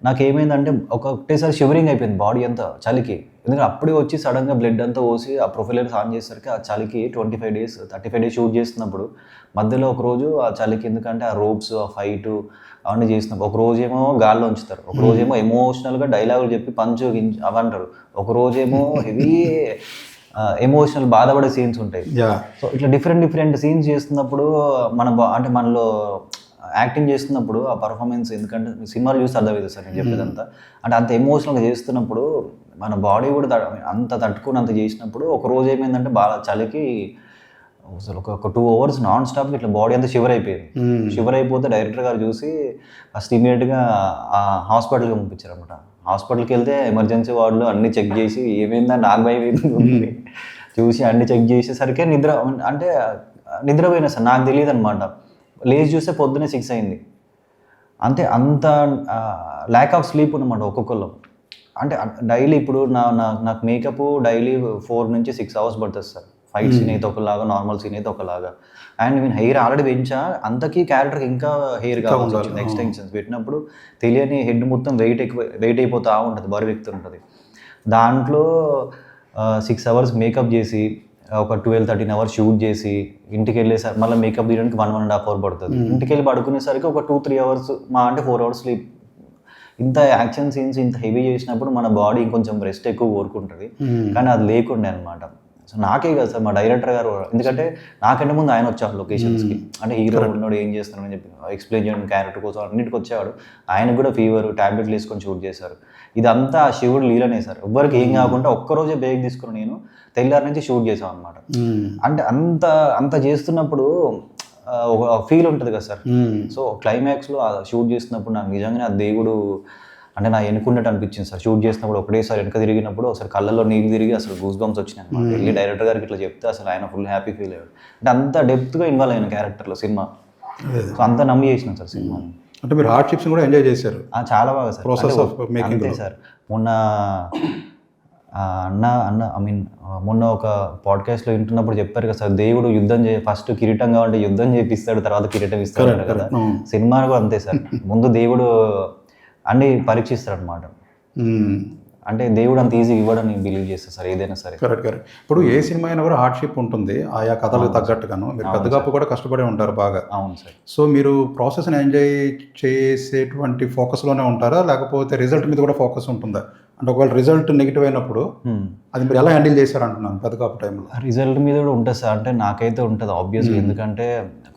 నాకేమైందంటే ఒకటేసారి షివరింగ్ అయిపోయింది బాడీ అంతా చలికి. ఎందుకంటే అప్పుడే వచ్చి సడన్గా బ్లడ్ అంతా పోసి ఆ ప్రొఫైలర్స్ ఆన్ చేసేసరికి ఆ చలికి 35 days 35 days షూట్ చేస్తున్నప్పుడు మధ్యలో ఒకరోజు ఆ చలికి, ఎందుకంటే ఆ రోప్స్, ఆ ఫైటు అవన్నీ చేసినప్పుడు ఒక రోజేమో గాల్లో ఉంచుతారు, ఒక రోజేమో ఎమోషనల్గా డైలాగులు చెప్పి పంచు అవంటారు, ఒక రోజేమో హెవీ ఎమోషనల్ బాధపడే సీన్స్ ఉంటాయి. సో ఇట్లా డిఫరెంట్ సీన్స్ చేస్తున్నప్పుడు అంటే మనలో యాక్టింగ్ చేస్తున్నప్పుడు ఆ పర్ఫార్మెన్స్, ఎందుకంటే సినిమాలు చూసి అర్థమవుతుంది సార్ నేను చెప్పేదంతా. అంటే అంత ఎమోషనల్గా చేస్తున్నప్పుడు మన బాడీ కూడా అంత తట్టుకుని అంత చేసినప్పుడు ఒక రోజు ఏమైందంటే బాగా చలికి అసలు ఒక 2 hours నాన్ స్టాప్ ఇట్లా బాడీ అంతా షివర్ అయిపోయింది. షివర్ అయిపోతే డైరెక్టర్ గారు చూసి ఫస్ట్ ఇమీడియట్గా ఆ హాస్పిటల్కి పంపించారు అనమాట. హాస్పిటల్కి వెళ్తే ఎమర్జెన్సీ వార్డులో అన్ని చెక్ చేసి ఏమైందా నాకు భయం చూసి అన్ని చెక్ చేసేసరికి నిద్రపోయినా సార్, నాకు తెలియదు అనమాట. లేచి చూస్తే పొద్దున్నే 6 అయింది. అంత ల్యాక్ ఆఫ్ స్లీప్ అనమాట ఒక్కొక్కరు. అంటే డైలీ ఇప్పుడు నాకు మేకప్ డైలీ 4 నుంచి 6 hours పడుతుంది సార్. ఫైట్ సీన్ అయితే ఒకలాగా, నార్మల్ సీన్ అయితే ఒకలాగా. అండ్ నేను హెయిర్ ఆల్రెడీ పెంచా, అంతకీ క్యారెక్టర్కి ఇంకా హెయిర్ కావాల్సి వచ్చింది. ఎక్స్టెన్షన్స్ పెట్టినప్పుడు తెలియని హెడ్ మొత్తం వెయిట్ అయిపోతూ ఉంటుంది, బరువు ఎక్కుతుంటుంది. దాంట్లో 6 hours మేకప్ చేసి ఒక 12-13 hours షూట్ చేసి ఇంటికి వెళ్ళేసరికి మళ్ళీ మేకప్ తీయడానికి 1.5 hour పడుతుంది. ఇంటికి వెళ్ళి పడుకునేసరికి ఒక 2-3 hours, మా అంటే 4 hours స్లీప్. ఇంత యాక్షన్ సీన్స్ ఇంత హెవీ చేసినప్పుడు మన బాడీ ఇంకొంచెం రెస్ట్ ఎక్కువ కోరుకుంటుంది, కానీ అది లేకుండే అనమాట. సో నాకే కదా సార్, మా డైరెక్టర్ గారు, ఎందుకంటే నాకంటే ముందు ఆయన వచ్చాడు లొకేషన్స్కి. అంటే హీరో ఉన్నాడు ఏం చేస్తున్నాడు అని చెప్పి ఎక్స్ప్లెయిన్ చేయడం క్యారెక్టర్ కోసం అన్నిటికి వచ్చేవాడు. ఆయనకు కూడా ఫీవర్, ట్యాబ్లెట్లు వేసుకొని షూట్ చేశారు. ఇదంతా శివుడు లీలనే సార్. ఎవ్వరికి ఏం కాకుండా ఒక్కరోజే బ్రేక్ తీసుకుని నేను తెల్లారి నుంచి షూట్ చేసాం అనమాట. అంటే అంత చేస్తున్నప్పుడు ఒక ఫీల్ ఉంటుంది కదా సార్. మ్మ్. సో క్లైమాక్స్లో షూట్ చేసినప్పుడు నాకు నిజంగానే ఆ దేవుడు అంటే నా ఎన్నుకున్నట్టు అనిపించింది సార్. షూట్ చేసినప్పుడు ఒకటేసారి వెనక తిరిగినప్పుడు ఒకసారి కళ్ళల్లో నీళ్ళు తిరిగి అసలు గూస్ బంప్స్ వచ్చినాయి అనమాట. వెళ్ళి డైరెక్టర్ గారికి ఇట్లా చెప్తే అసలు ఆయన ఫుల్ హ్యాపీ ఫీల్ అయ్యాడు. అంటే అంత డెప్త్గా ఇన్వాల్వ్ అయిన క్యారెక్టర్లో సినిమా. సో అంత నమ్మి చేసినాం సార్ సినిమా. అంటే మీరు హార్డ్షిప్స్ కూడా ఎంజాయ్ చేశారు చాలా బాగా సార్. ప్రాసెస్ ఆఫ్ అంటే మేకింగ్. అంతే సార్. మొన్న ఐ మీన్ మొన్న ఒక పాడ్కాస్ట్లో వింటున్నప్పుడు చెప్పారు కదా సార్, దేవుడు యుద్ధం ఫస్ట్ కిరీటం కావాలంటే యుద్ధం చేపిస్తాడు, తర్వాత కిరీటం ఇస్తాడు కదా. correct. సినిమా కూడా అంతే సార్. ముందు దేవుడు అన్ని పరీక్షిస్తాడు అనమాట. అంటే దేవుడు అంత ఈజీ ఇవ్వడని బిలీవ్ చేస్తారు సార్ ఏదైనా సరే. కరెక్ట్. ఇప్పుడు ఏ సినిమా అయినా కూడా హార్డ్షిప్ ఉంటుంది ఆయా కథలకు తగ్గట్టుగాను. మీరు పెద్దగా కూడా కష్టపడి ఉంటారు బాగా. అవును సార్. సో మీరు ప్రాసెస్ని ఎంజాయ్ చేసేటువంటి ఫోకస్లోనే ఉంటారా, లేకపోతే రిజల్ట్ మీద కూడా ఫోకస్ ఉంటుందా? అంటే ఒకవేళ రిజల్ట్ నెగిటివ్ అయినప్పుడు అది మీరు ఎలా హ్యాండిల్ చేశారు అంటున్నాను పెద్దకాపు టైంలో. రిజల్ట్ మీద కూడా ఉంటుంది సార్. అంటే నాకైతే ఉంటుంది ఆబ్వియస్లీ, ఎందుకంటే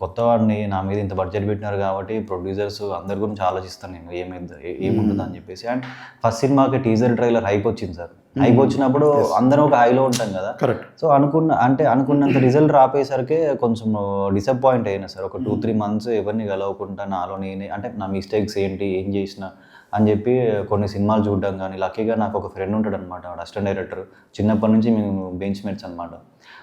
కొత్త వాడిని నా మీద ఇంత బడ్జెట్ పెట్టినారు కాబట్టి ప్రొడ్యూసర్స్ అందరి గురించి ఆలోచిస్తాను నేను ఏముంటుంది అని చెప్పేసి. అండ్ ఫస్ట్ సినిమాకి టీజర్ ట్రైలర్ హైప్ వచ్చింది సార్. హైప్ వచ్చినప్పుడు అందరం ఒక హైలో ఉంటాం కదా. కరెక్ట్. సో అనుకున్నంత రిజల్ట్ రాపోయేసరికి కొంచెం డిసప్పాయింట్ అయినా సార్. ఒక 2-3 months ఎవరిని కలవకుండా నాలో నేనే అంటే నా మిస్టేక్స్ ఏంటి, ఏం చేసిన అని చెప్పి కొన్ని సినిమాలు చూడడం కానీ. లక్కీగా నాకు ఒక ఫ్రెండ్ ఉంటాడు అనమాట, వాడు అసిస్టెంట్ డైరెక్టర్. చిన్నప్పటి నుంచి మేము బెంచ్ మేట్స్ అనమాట.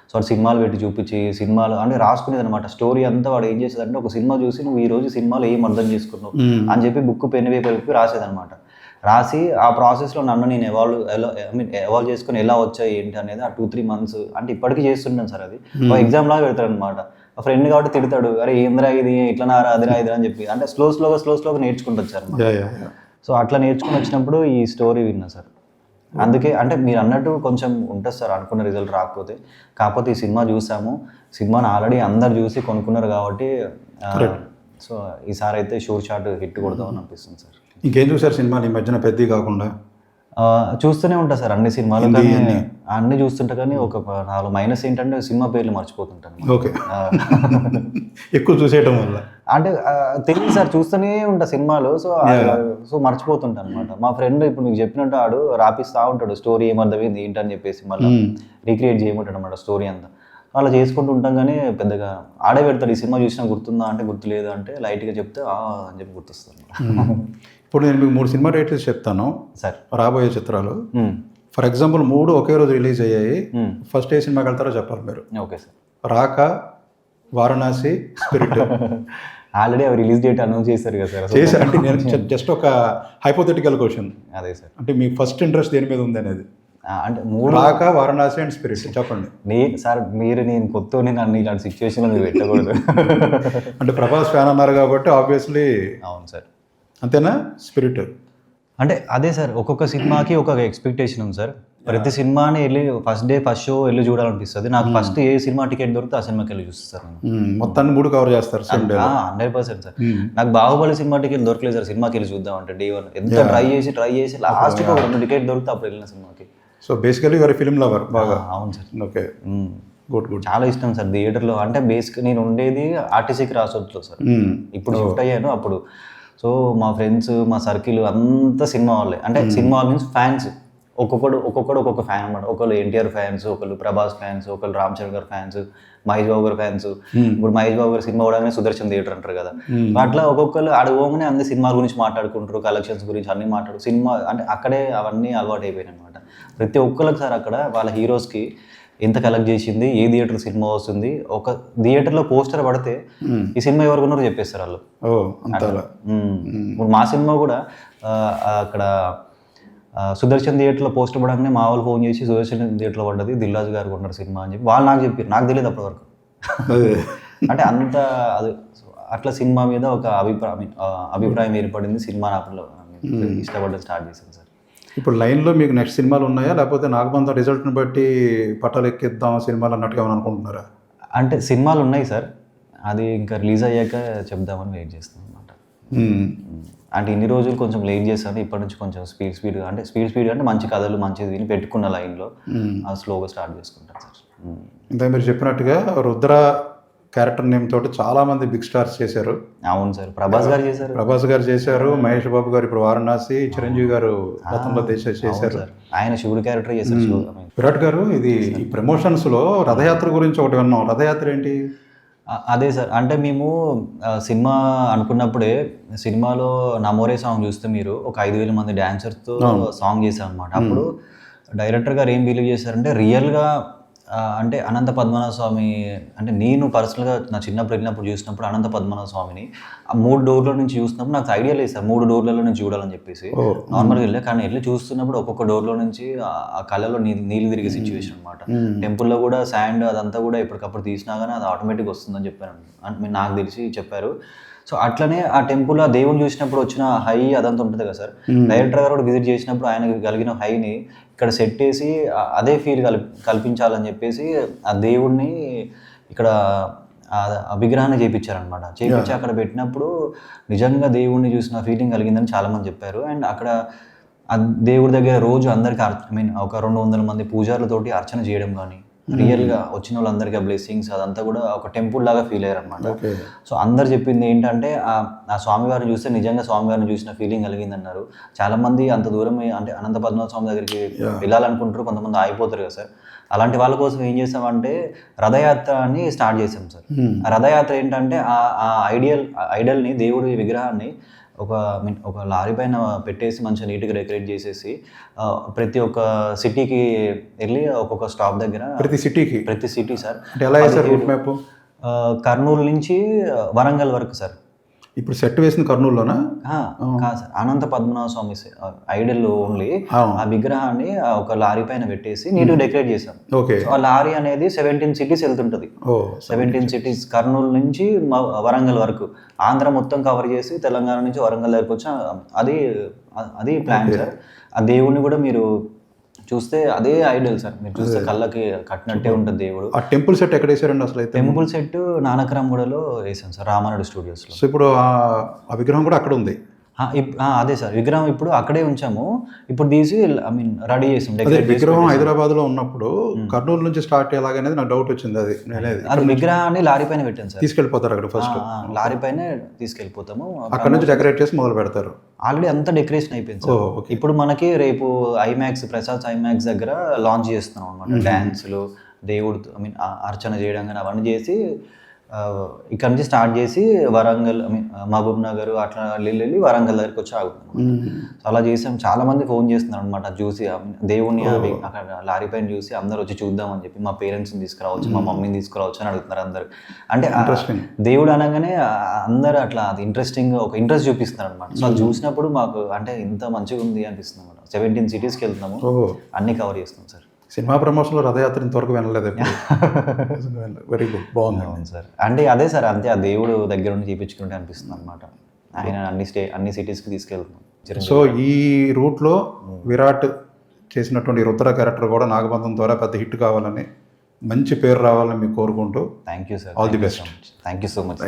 సో వాడు సినిమాలు పెట్టి చూపించి సినిమాలు అంటే రాసుకునేది అనమాట. స్టోరీ అంతా వాడు ఏం చేసేదంటే ఒక సినిమా చూసి నువ్వు ఈ రోజు సినిమాలో ఏం అర్థం చేసుకున్నావు అని చెప్పి బుక్ పెన్ పేపర్ రాసేదనమాట. రాసి ఆ ప్రాసెస్లో నన్ను నేను ఎవాల్వ్ చేసుకుని ఎలా వచ్చాయి ఏంటి అనేది ఆ 2-3 months అంటే ఇప్పటికీ చేస్తుంటాను సార్. అది ఎగ్జామ్ లాగా పెడతాడు అనమాట. ఆ ఫ్రెండ్ కాబట్టి తిడతాడు, అరే ఏంద్రా ఇది ఇట్లా నారా అదిరా ఇదిరా అని చెప్పి. అంటే స్లోగా నేర్చుకుంటూ వచ్చారు. సో అట్లా నేర్చుకుని వచ్చినప్పుడు ఈ స్టోరీ విన్నా సార్. అందుకే అంటే మీరు అన్నట్టు కొంచెం ఉంటుంది సార్ అనుకున్న రిజల్ట్ రాకపోతే. కాకపోతే ఈ సినిమా చూసాము, సినిమాని ఆల్రెడీ అందరు చూసి కొనుక్కున్నారు కాబట్టి సో ఈసారి అయితే షూర్ షాట్ హిట్ కొడదామని అనిపిస్తుంది సార్. ఇంకేం చూసారు సినిమాలు ఈ మధ్యన పెద్దవి కాకుండా? చూస్తూనే ఉంటా సార్ అన్ని సినిమాలు, కానీ అన్ని చూస్తుంటా. కానీ ఒక నాలో మైనస్ ఏంటంటే సినిమా పేర్లు మర్చిపోతుంటాను. ఓకే. ఎక్కువ చూసేయటం వల్ల అంటే తెలియదు సార్, చూస్తూనే ఉంటా సినిమాలు. సో మర్చిపోతుంటాను అనమాట. మా ఫ్రెండ్ ఇప్పుడు మీకు చెప్పినట్టు ఆడు రాపిస్తూ ఉంటాడు స్టోరీ ఏమర్థమైంది ఏంటని చెప్పేసి, మళ్ళీ రీక్రియేట్ చేయమంటాడు అనమాట స్టోరీ అంతా. అలా చేసుకుంటూ ఉంటాం కానీ పెద్దగా ఆడే పెడతాడు. ఈ సినిమా చూసినా గుర్తుందా అంటే గుర్తు లేదు అంటే లైట్గా చెప్తే అని చెప్పి గుర్తొస్తుంది. ఇప్పుడు నేను మీకు 3 సినిమా టైటిల్స్ చెప్తాను సార్, రాబోయే చిత్రాలు. ఫర్ ఎగ్జాంపుల్ 3 ఒకే రోజు రిలీజ్ అయ్యాయి. ఫస్ట్ ఏ సినిమాకి వెళ్తారో చెప్పాలి మీరు. Okay sir. రాక, వారణాసి, స్పిరిట్. ఆల్రెడీ అవి రిలీజ్ డేట్ అనౌన్స్ చేశారు కదా సార్. చేశారు. అంటే నేను జస్ట్ ఒక హైపోథెటికల్ క్వశ్చన్. అదే సార్. అంటే మీ ఫస్ట్ ఇంట్రెస్ట్ దేని మీద ఉంది అనేది. అంటే 3 రాక, వారణాసి అండ్ స్పిరిట్ చెప్పండి. సార్ నేను కొత్త నన్ను ఇలాంటి సిచ్యువేషన్లో మీరు పెట్టకూడదు. అంటే ప్రభాస్ ఫ్యాన్ అన్నారు కాబట్టి ఆబ్వియస్లీ. అవును సార్. అంతేనా? స్పిరిట్ అంటే అదే సార్, ఒక్కొక్క సినిమాకి ఒక్కొక్క ఎక్స్పెక్టేషన్ ఉంది సార్. ప్రతి సినిమాని వెళ్ళి ఫస్ట్ షో వెళ్ళి చూడాలనిపిస్తుంది నాకు. ఫస్ట్ ఏ సినిమా టికెట్ దొరికితే ఆ సినిమాకి వెళ్ళి చూస్తారు. మొత్తాన్ని 3 కవర్ చేస్తారు 100% సార్. నాకు బాహుబలి సినిమా టికెట్ దొరకలేదు సార్. సినిమాకి వెళ్ళి చూద్దాం అంటే Day 1 ఎంత ట్రై చేసి లాస్ట్కి ఒక 2 టికెట్ దొరికితే అప్పుడు వెళ్ళిన సినిమాకి. So basically your film lover బాగా. అవును సార్. Okay, good. చాలా ఇష్టం సార్ థియేటర్లో. అంటే బేసిక్ నేను ఉండేది ఆర్టీసీకి రాసొచ్చులో సార్. ఇప్పుడు షిఫ్ట్ అయ్యాను. అప్పుడు సో మా ఫ్రెండ్స్, మా సర్కిల్ అంతా సినిమా వాళ్ళే. అంటే సినిమా వాళ్ళ మీన్స్ ఫ్యాన్స్. ఒక్కొక్కడు ఒక్కొక్క ఫ్యాన్ అనమాట. ఒకళ్ళు ఎన్టీఆర్ ఫ్యాన్స్, ఒకళ్ళు ప్రభాస్ ఫ్యాన్స్, ఒకళ్ళు రామ్ చరణ్ గారు ఫ్యాన్స్, మహేష్ బాబు గారు ఫ్యాన్స్. ఇప్పుడు మహేష్ బాబు గారు సినిమా కూడా సుదర్శన్ థియేటర్ అంటారు కదా. అట్లా ఒక్కొక్కరు అడగగానే అన్ని సినిమాల గురించి మాట్లాడుకుంటారు, కలెక్షన్స్ గురించి అన్ని సినిమా అంటే అక్కడే అవన్నీ అలవాటు అయిపోయినాయి అనమాట. ప్రతి ఒక్కరికి సార్ అక్కడ వాళ్ళ హీరోస్కి ఎంత కలెక్ట్ చేసింది, ఏ థియేటర్ సినిమా వస్తుంది, ఒక థియేటర్లో పోస్టర్ పడితే ఈ సినిమా ఎవరు కొన్నారో చెప్పేస్తారు వాళ్ళు. ఇప్పుడు మా సినిమా కూడా అక్కడ సుదర్శన్ థియేటర్లో పోస్టర్ పడగానే మా వాళ్ళు ఫోన్ చేసి సుదర్శన్ థియేటర్లో పడ్డది, దిల్రాజు గారు కొన్నారు సినిమా అని చెప్పి వాళ్ళు నాకు చెప్పారు. నాకు తెలియదు అప్పటి వరకు. అంటే అంత అది అట్లా సినిమా మీద ఒక అభిప్రాయం ఏర్పడింది. సినిమా నాకు ఇష్టపడడం స్టార్ట్ చేశాను సార్. ఇప్పుడు లైన్లో మీకు నెక్స్ట్ సినిమాలు ఉన్నాయా, లేకపోతే నాగబంధం రిజల్ట్ని బట్టి పట్టాలు ఎక్కిద్దాం సినిమాలు అన్నట్టుగా ఏమైనా అనుకుంటున్నారా? అంటే సినిమాలు ఉన్నాయి సార్, అది ఇంకా రిలీజ్ అయ్యాక చెప్దామని వెయిట్ చేస్తాం అనమాట. అంటే ఇన్ని రోజులు కొంచెం లేట్ చేశాను. ఇప్పటి నుంచి కొంచెం స్పీడ్గా అంటే స్పీడ్ అంటే మంచి కథలు మంచిది విని పెట్టుకున్న లైన్లో అది స్లోగా స్టార్ట్ చేసుకుంటాను సార్. ఇంకా మీరు చెప్పినట్టుగా రుద్ర క్యారెక్టర్ నేమ్ తోటి చాలా మంది బిగ్ స్టార్స్ చేశారు. అవును సార్. ప్రభాస్ గారు చేశారు, మహేష్ బాబు గారు ఇప్పుడు వారణాసి, చిరంజీవి గారు గతంలో చేశారు. ఆయన శివుడు క్యారెక్టర్ చేశారు. విరాట్ గారు ఇది ఈ ప్రమోషన్స్ లో రథయాత్ర గురించి ఒకటి విన్నాం. రథయాత్ర ఏంటి? అదే సార్. అంటే మేము సినిమా అనుకున్నప్పుడే సినిమాలో 'నమోరే' సాంగ్ చూస్తే మీరు ఒక 5,000 మంది డాన్సర్స్‌తో సాంగ్ చేశామనమాట. అప్పుడు డైరెక్టర్ గారు ఏం బిలీవ్ చేశారంటే రియల్‌గా అంటే అనంత పద్మనాభ స్వామి అంటే నేను పర్సనల్‌గా నా చిన్నప్పుడు వెళ్ళినప్పుడు చూసినప్పుడు అనంత పద్మనాభ స్వామిని ఆ 3 డోర్ల నుంచి చూసినప్పుడు నాకు ఐడియా లేదు సార్ 3 డోర్లలో నుంచి చూడాలని చెప్పేసి. నార్మల్‌గా వెళ్ళా. కానీ వెళ్ళి చూస్తున్నప్పుడు ఒక్కొక్క డోర్‌లో నుంచి ఆ కళ్ళలో నీళ్ళు తిరిగే సిచ్యువేషన్ అనమాట. టెంపుల్‌లో కూడా శాండ్ అదంతా కూడా ఎప్పటికప్పుడు తీసినా కానీ అది ఆటోమేటిక్‌గా వస్తుందని చెప్పారు. అంటే నాకు తెలిసి చెప్పారు. సో అట్లనే ఆ టెంపుల్ ఆ దేవుని చూసినప్పుడు వచ్చిన హై అదంతా ఉంటుంది కదా సార్. డైరెక్టర్ గారు కూడా విజిట్ చేసినప్పుడు ఆయనకు కలిగిన హైని ఇక్కడ సెట్ చేసి అదే ఫీల్ కల్పించాలని చెప్పేసి ఆ దేవుణ్ణి ఇక్కడ ఆ విగ్రహాన్ని చేయించారనమాట. చేయించి అక్కడ పెట్టినప్పుడు నిజంగా దేవుణ్ణి చూసిన ఫీలింగ్ కలిగిందని చాలామంది చెప్పారు. అండ్ అక్కడ ఆ దేవుడి దగ్గర రోజు అందరికీ ఒక 200 మంది పూజారులతోటి అర్చన చేయడం కానీ రియల్గా వచ్చిన వాళ్ళందరికీ ఆ బ్లెస్సింగ్స్ అదంతా కూడా ఒక టెంపుల్ లాగా ఫీల్ అయ్యారు అనమాట. సో అందరు చెప్పింది ఏంటంటే ఆ స్వామివారిని చూస్తే నిజంగా స్వామివారిని చూసిన ఫీలింగ్ కలిగింది అన్నారు. చాలామంది అంత దూరం అంటే అనంత పద్మనాభ స్వామి దగ్గరికి వెళ్ళాలనుకుంటారు, కొంతమంది ఆగిపోతారు కదా సార్. అలాంటి వాళ్ళ కోసం ఏం చేసామంటే రథయాత్ర అని స్టార్ట్ చేసాం సార్. ఆ రథయాత్ర ఏంటంటే ఆ ఐడల్ని దేవుడి విగ్రహాన్ని ఒక లారీ పైన పెట్టేసి మంచిగా నీట్గా డెకరేట్ చేసేసి ప్రతి ఒక్క సిటీకి వెళ్ళి ఒక్కొక్క స్టాప్ దగ్గర ప్రతి సిటీ సార్. కర్నూలు నుంచి వరంగల్ వరకు సార్. ఇప్పుడు సెట్ వేసిన కర్నూలులోనా? కాదు సార్, అనంత పద్మనాభ స్వామి ఐడల్ ఓన్లీ ఆ విగ్రహాన్ని ఒక లారీ పైన పెట్టేసి నీట్గా డెకరేట్ చేశాం. ఆ లారీ అనేది 17 సిటీస్ వెళ్తుంటది. 17 సిటీస్ కర్నూలు నుంచి వరంగల్ వరకు ఆంధ్ర మొత్తం కవర్ చేసి తెలంగాణ నుంచి వరంగల్ దగ్గరకు వచ్చి అది ప్లాన్ సార్. ఆ దేవుణ్ణి కూడా మీరు చూస్తే అదే ఐడల్ సార్. మీరు చూస్తే కళ్ళకి కట్టినట్టే ఉంటుంది దేవుడు. ఆ టెంపుల్ సెట్ ఎక్కడ వేసారండి అసలు? టెంపుల్ సెట్ నానక్రామ్గూడలో వేసాం సార్, రామానాయుడు స్టూడియోస్లో. సో ఇప్పుడు ఆ విగ్రహం కూడా అక్కడ ఉంది? అదే సార్, విగ్రహం ఇప్పుడు అక్కడే ఉంచాము. ఇప్పుడు తీసి రెడీ చేసాం. విగ్రహం హైదరాబాద్లో ఉన్నప్పుడు కర్నూలు నుంచి స్టార్ట్ ఎలాగనేది నాకు డౌట్ వచ్చింది. అది విగ్రహాన్ని లారీ పైన పెట్టాను సార్. తీసుకెళ్ళిపోతారు అక్కడ ఫస్ట్ లారీ పైన తీసుకెళ్ళిపోతాము. అక్కడ నుంచి డెకరేట్ చేసి మొదలు పెడతారు. ఆల్రెడీ అంతా డెకరేషన్ అయిపోయింది సార్. ఇప్పుడు మనకి రేపు ప్రసాద్ ఐమాక్స్ దగ్గర లాంచ్ చేస్తున్నాం అనమాట. డ్యాన్సులు, దేవుడు అర్చన చేయడం కానీ అవన్నీ చేసి ఇక్కడ నుంచి స్టార్ట్ చేసి వరంగల్ మహబూబ్ నగర్ అట్లా వెళ్ళి వరంగల్ దగ్గరికి వచ్చి ఆగుతున్నాం. సో అలా చేసాం. చాలా మంది ఫోన్ చేస్తున్నారు అనమాట చూసి దేవుణ్ణి అక్కడ లారీ పైన చూసి అందరు వచ్చి చూద్దామని చెప్పి మా పేరెంట్స్ని తీసుకురావచ్చు, మా మమ్మీని తీసుకురావచ్చు అని అడుగుతున్నారు అందరు. అంటే దేవుడు అనగానే అందరు అట్లా అది ఇంట్రెస్టింగ్ ఒక ఇంట్రెస్ట్ చూపిస్తున్నారు అనమాట. సో అది చూసినప్పుడు మాకు అంటే ఇంత మంచిగా ఉంది అనిపిస్తుంది అనమాట. 17 సిటీస్కి వెళ్తున్నాము, అన్ని కవర్ చేస్తున్నాం సార్. సినిమా ప్రమోషన్లో రథయాత్ర ఇంతవరకు వినలేదు. వెరీ గుడ్, బాగుంది సార్. అంటే అదే సార్, అంతే ఆ దేవుడు దగ్గర నుండి చూపించుకుంటే అనిపిస్తుంది అనమాట. ఆయన అన్ని సిటీస్కి తీసుకెళ్తున్నాం. సో ఈ రూట్లో విరాట్ చేసినటువంటి రుద్ర క్యారెక్టర్ కూడా నాగబంధం ద్వారా పెద్ద హిట్ కావాలని, మంచి పేరు రావాలని మీకు కోరుకుంటూ thank you sir. All the best. Thank you so much.